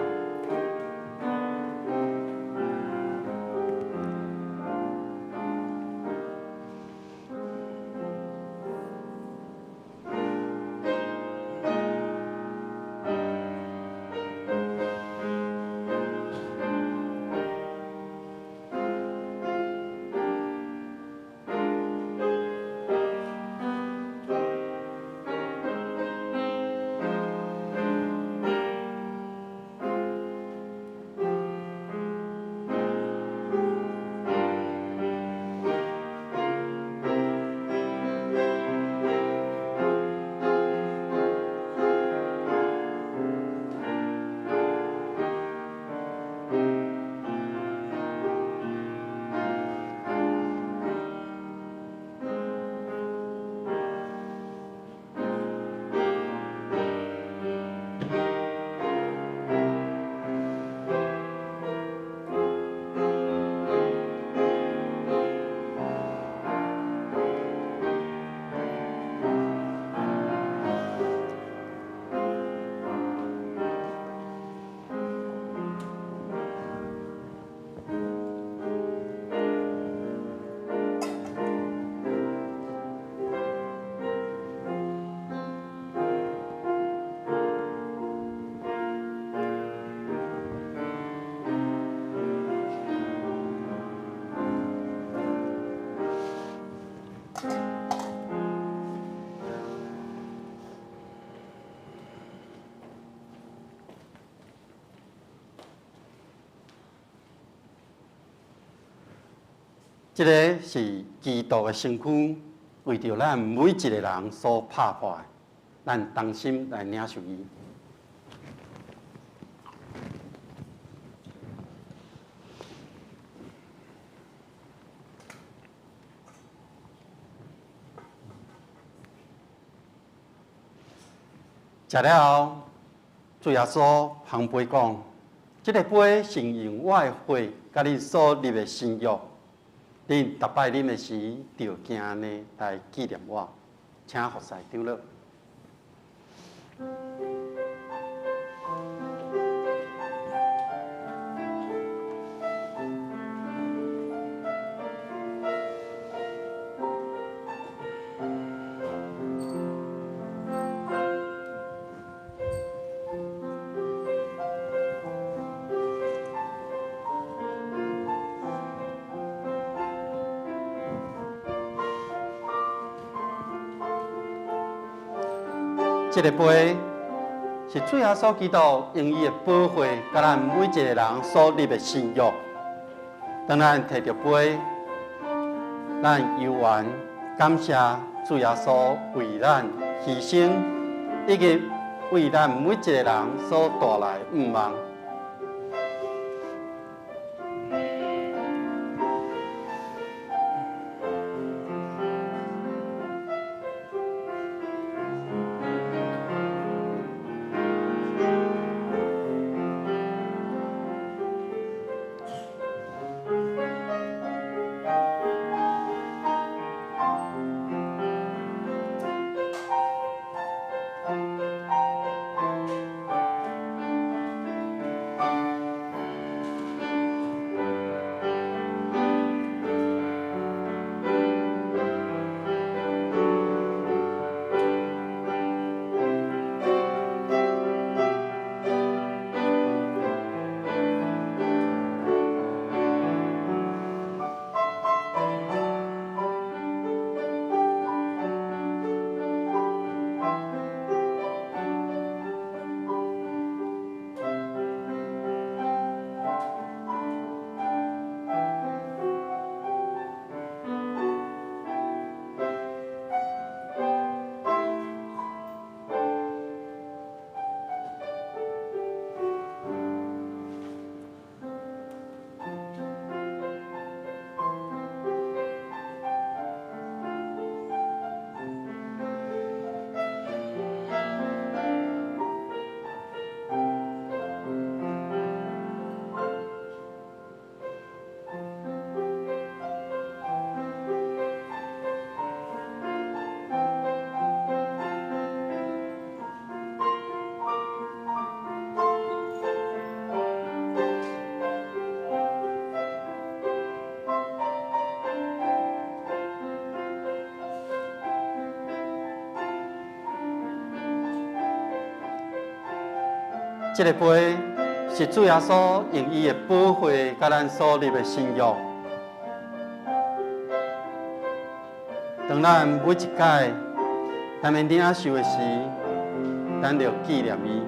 这个是基督的身躯，为着咱每一个人所拍破的，咱同心来领受伊。食了后，主耶稣旁杯讲：，这个杯是用我的血，甲你所立的新约。恁逐摆啉的时，就惊呢来纪念我，请服侍长老。这个杯是主耶稣基督用伊的宝血，甲咱每一个人所立的新约。当咱摕到杯，咱犹原感谢主耶稣为咱牺牲，以及为咱每一个人所带来盼望。这个杯是主耶稣用伊的宝血甲咱所立的新约。当咱每一届咱们领受的时，咱就纪念伊。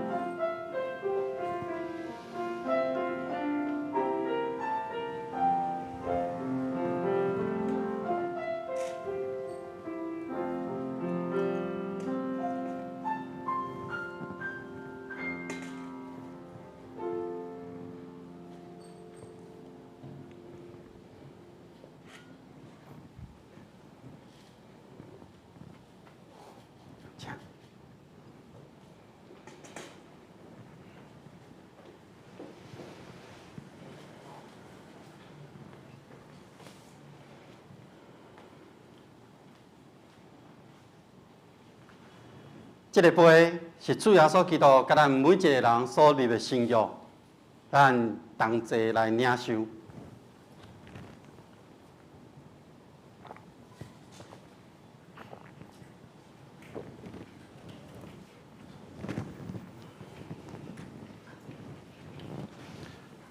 这个杯是主耶稣基督甲咱每一个人所立的新约，咱同齐来领受。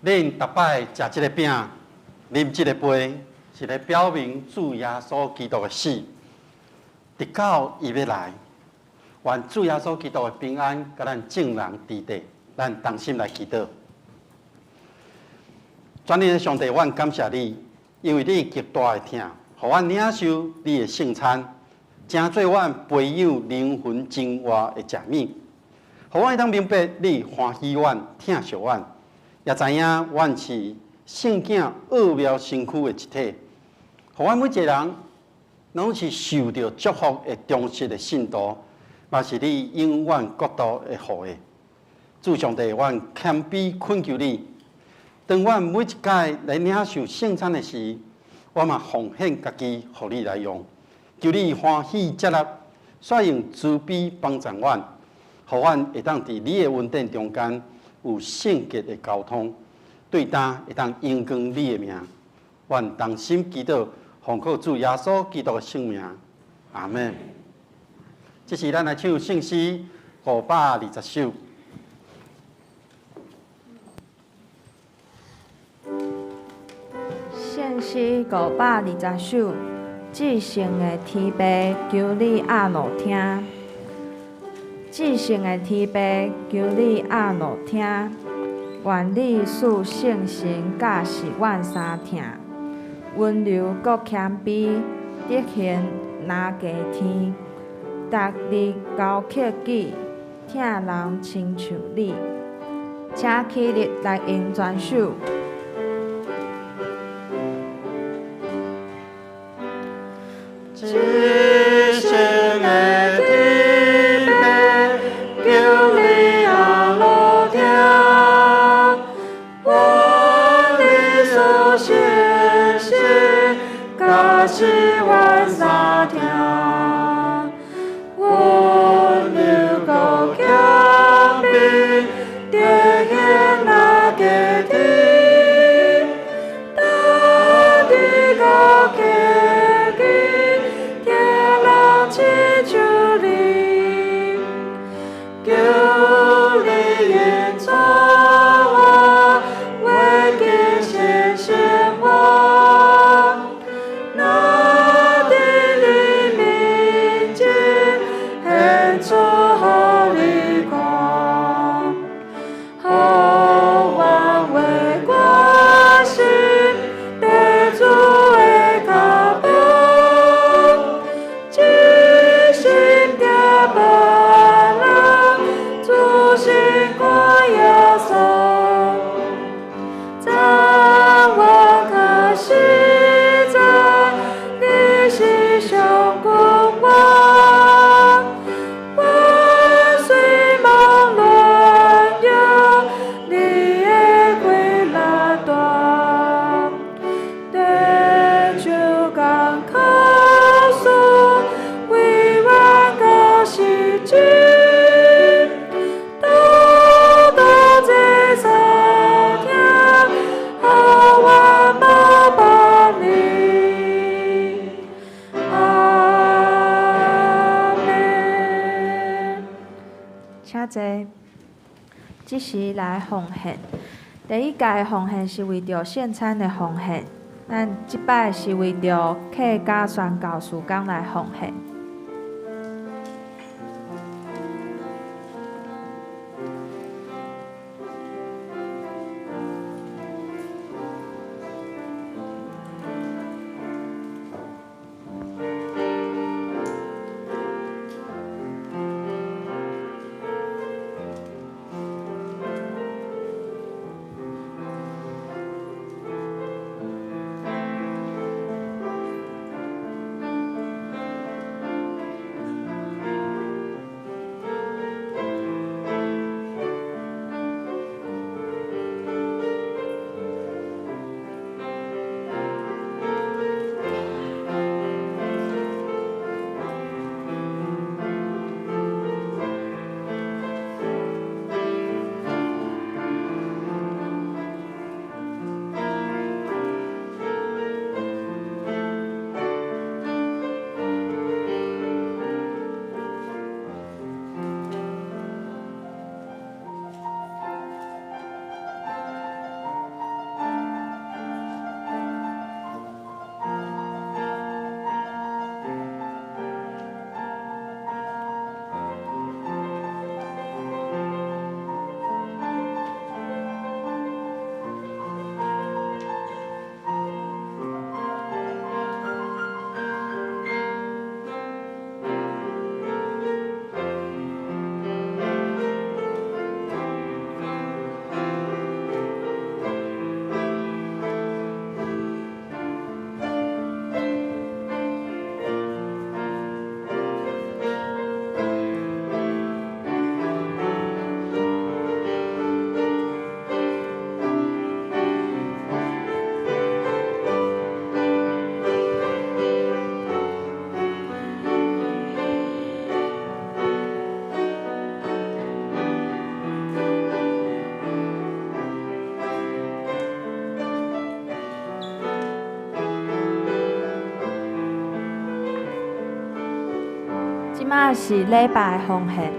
恁逐摆食这个饼、啉这个杯，是来表明主耶稣基督的死，直到伊要来。愿主耶稣基督的平安，甲咱众人伫地，咱同心来祈祷。全能的上帝，阮感谢你，因为你极大的疼，互阮领受你的圣餐，成做阮培养灵魂精华的食物，互阮会当明白你欢喜阮、疼惜阮，也知影阮是圣境奥妙身躯的一体，互阮每一个人拢是受到祝福的忠实的信徒。嘛是你永远国度的福的，主上帝，阮谦卑恳求你，当阮每一届来领受圣餐的时，我嘛奉献家己，互你来用，求你欢喜接纳，率用慈悲帮助阮，互阮会当伫你的恩典中间有圣洁的交通，对当会当荣光你的名，愿同心祈祷，奉靠主耶稣基督的圣名，阿门。这是咱来唱圣诗520首。圣诗520首，至圣的天父，求你阿罗听。至圣的天父，求你阿罗听。愿你使圣神教示阮三听，温柔搁谦卑，德行拿加天。逐日高克己，疼人亲像你，请起立来应全首。至圣的天父，求你阿罗听，愿你使圣神教示阮三听。即时来奉献。第一届奉献是为着献餐的奉献，咱即摆是为着客家宣教事工来奉献。即马是礼拜奉献。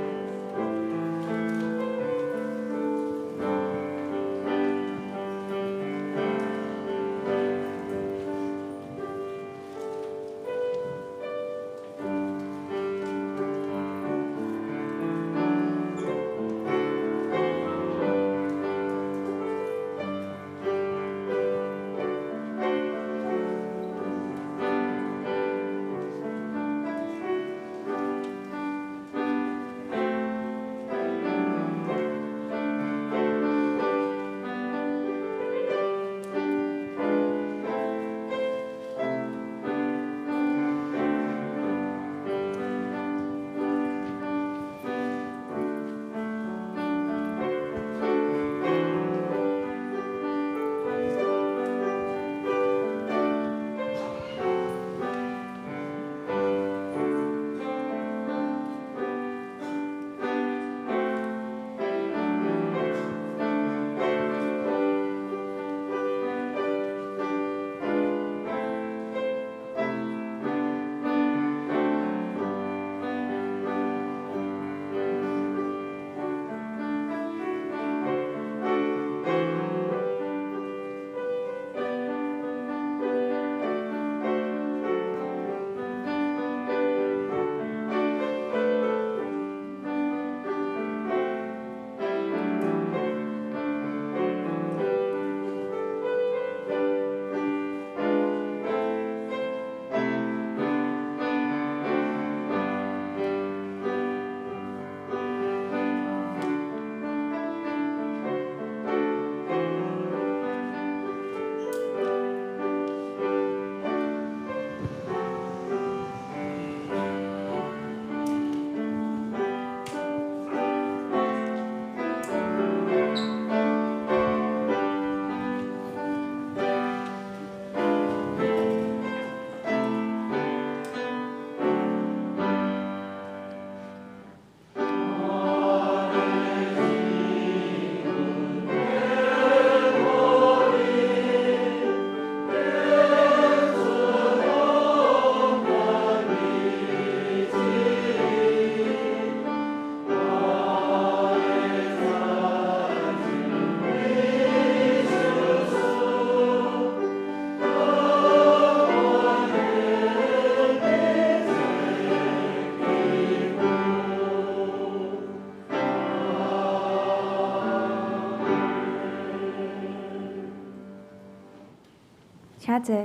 请坐。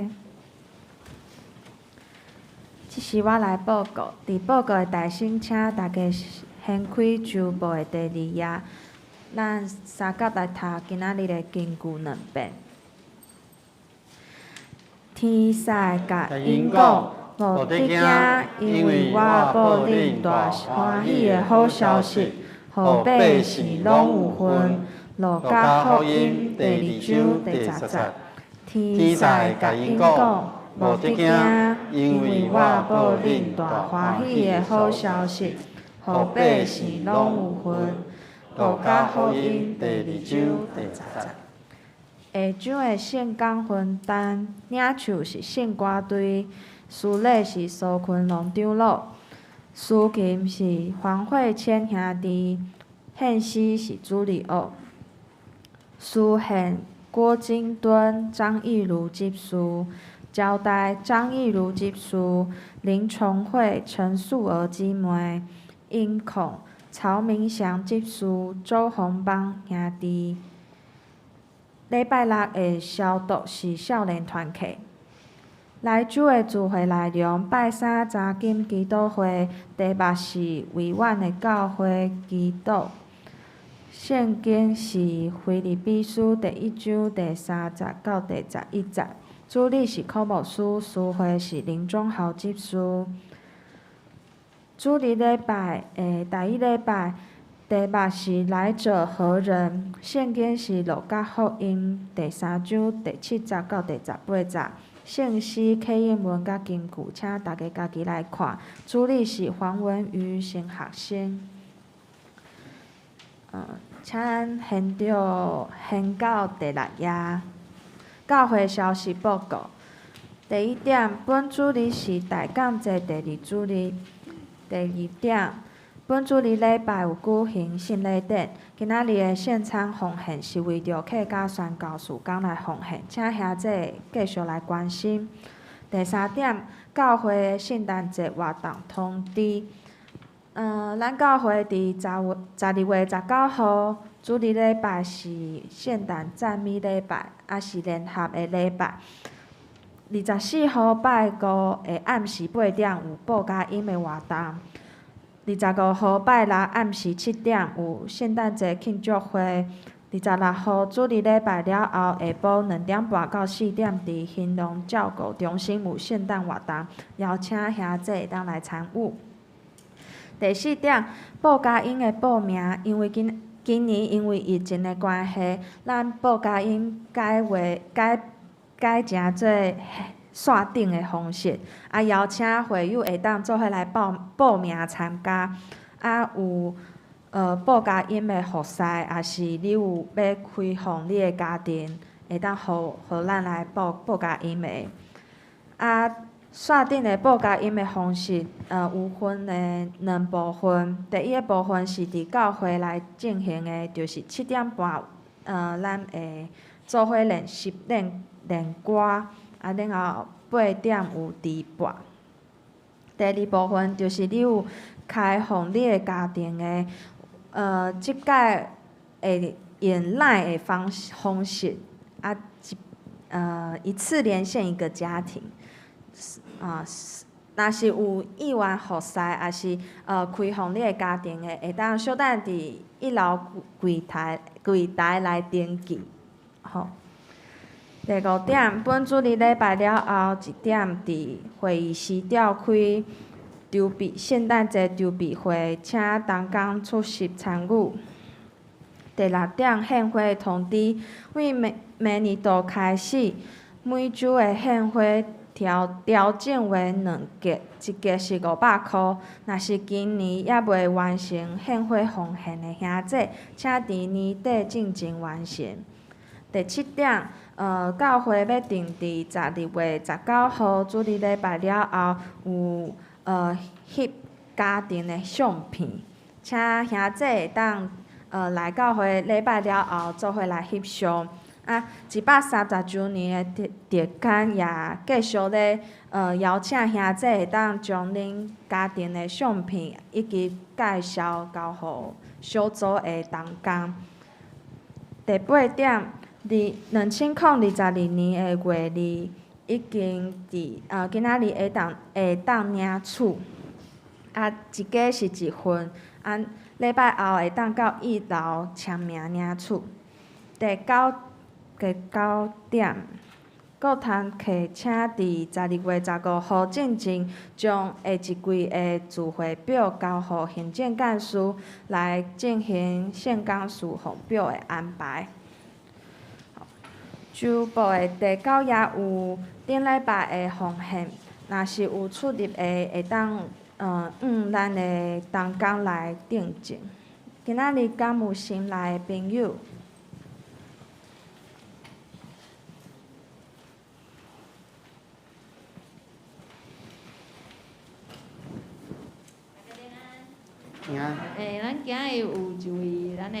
即是我来报告，伫报告的大省，请大家掀开旧报的第2页，咱三角来读今仔日的经句2遍。天使甲因讲，无得惊，因为我报恁大欢喜的好消息，予百姓拢有份。路加福音第2章第10节。天使甲因讲，无得惊，因为我报恁大欢喜的好消息，予百姓拢有份。路加福音第2章第10节。下章的圣讲分担，领唱是圣歌队，司礼是苏群龙长老，司琴是黄慧谦兄弟，献诗是朱利奥，司宪郭金敦、张义如执事，交代张义如执事，林崇慧、陈素娥姊妹，音控曹明祥执事，周洪邦兄弟。礼拜6的消毒是少年团契。来主的聚会内容：拜3查经基督会，第8是委婉的教会祈祷。圣经是腓立比书第1章第3节到第11节。主理是科牧师，司会是林忠豪执事。主日礼拜的第1礼拜。第8是来者何人？圣经是路加福音第3章第7节到第18节。圣诗、启应文甲经句，请大家家己来看。主理是黄文瑜新学生。请咱掀到第6页。教会消息报告。第1点，本主日是大感谢第2主日。第2点。本主日礼拜有举行圣礼典，今仔日的献餐奉献是为着客家宣教事工来奉献，请兄姐继续来关心。第3点，教会的圣诞节活动通知。咱教会伫12月19号，主日礼拜是圣诞赞美礼拜，也是联合的礼拜。24号拜5的暗时8点有报佳音的活动。25号拜6暗时7点有圣诞节庆祝会。26号主日礼拜了后，下晡2点半到4点，伫兴隆照顾中心有圣诞活动，邀请兄姐会当来参与。第4点，报佳音的报名，因为今年因为疫情的关系，咱报佳音改成做线顶的方式，邀请会友会当做伙来报名参加，有报佳音的服侍，也是你有要开放你的家庭，会当互咱来报佳音的。线顶的报佳音的方式，有分的2部分。第1个部分是伫教会来进行的，就是7点半，咱会做伙练习练歌。然后8点有直播。第2部分就是你有开放你的家庭的，即届会用 LINE 的方式，一次连线一个家庭。若是有意愿服侍，也是开放你的家庭的，会当小等伫1楼柜台来登记，吼。第5点，本主日礼拜了后1点，伫会议室召开圣诞节筹备会，请同工出席参与。第6点，献花通知，为明年度开始，每周的献花调整为2节，一节是500块。若是今年还未完成献花奉献的兄姐，请伫年底进行完成。第7点。教会要定伫12月19号主日礼拜了后，有翕家庭的相片，请兄姐会当来教会礼拜了后做伙来翕相。130周年的特刊也继续咧邀请兄姐会当将恁家庭的相片以及介绍交互小组的同工。第8点。2022年的月已经伫今仔日会当领厝，一家是1份，礼拜后会当到1楼签名领厝。第9点，各摊客请伫12月15号进前，将下一季的聚会表交予行政干事来进行县干事号表的安排。州部的第9也有顶礼拜的奉献，若是有出入的，会当咱的同工来订正。今仔日敢有新来的朋友？平安。咱今日有一位咱的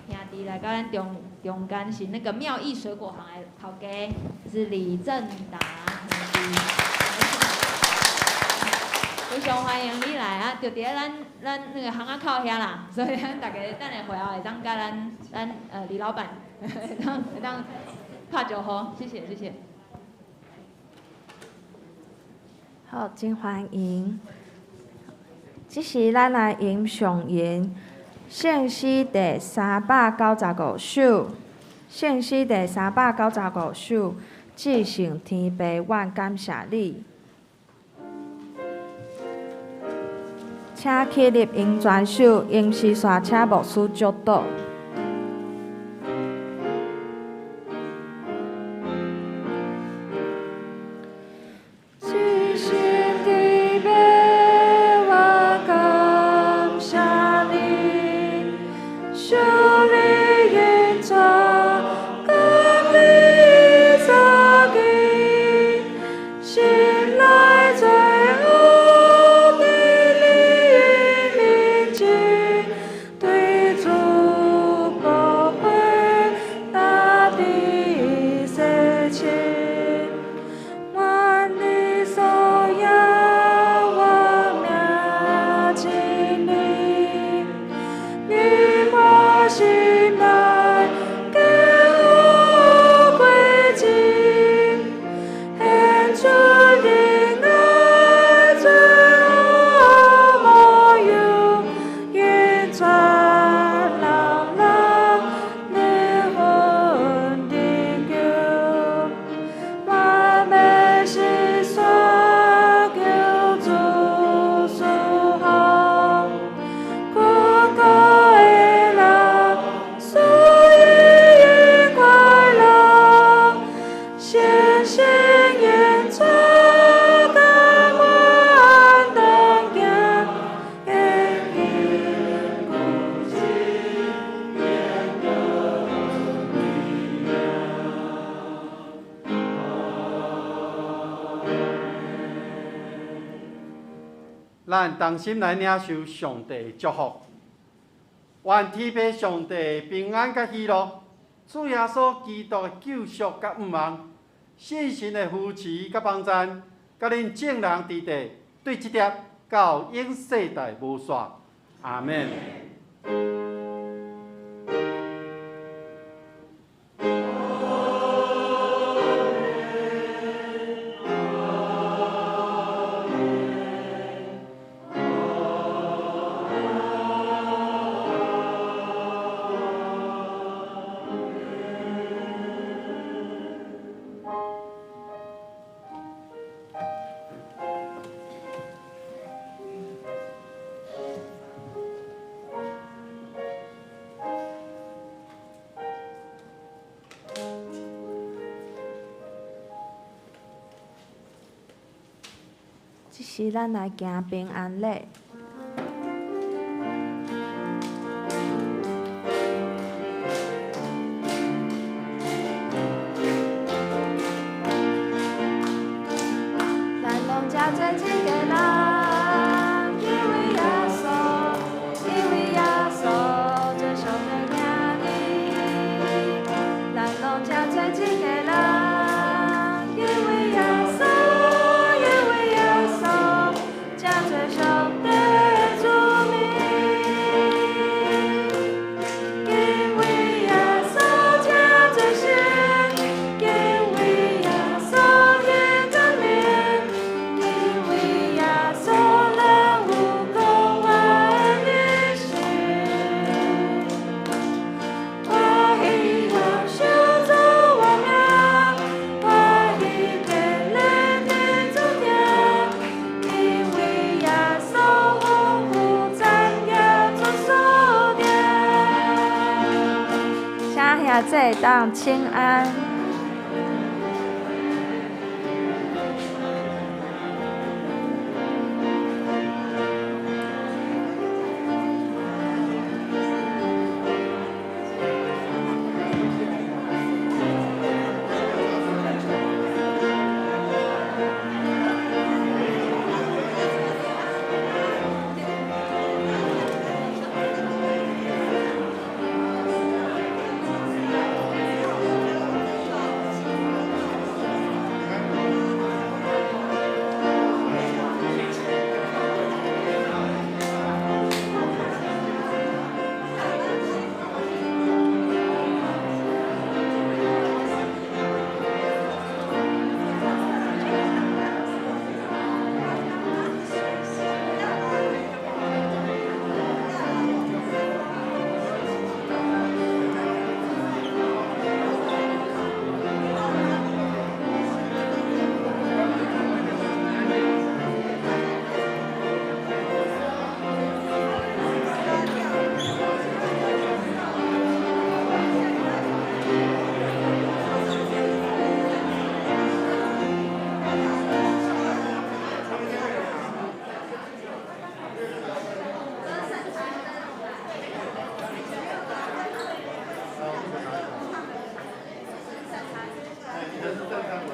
兄弟来到咱中间，是那个妙意水果行的头家，是李正达兄弟。非常欢迎你来啊！就伫咧咱那个巷仔口遐啦，所以咱大家等下会后会当甲咱李老板会当拍招呼，谢谢谢谢。好，真欢迎。这是咱来吟上言，献诗第395首，献诗第395首，至圣天父，愿感谢你。请起立吟全首，吟诗煞请牧师祝祷。咱同心来领受上帝的祝福，愿天父上帝平安甲喜乐，主耶稣基督的救赎甲恩望，信心的扶持甲帮赞，甲恁众人伫地对这点到永世代无煞。阿免。这是咱来行平安礼。咱拢正做一个人，因为耶稣，因为耶稣做上帝儿女。咱拢正做一个人，因为耶稣。正做上帝当清安。人是正常。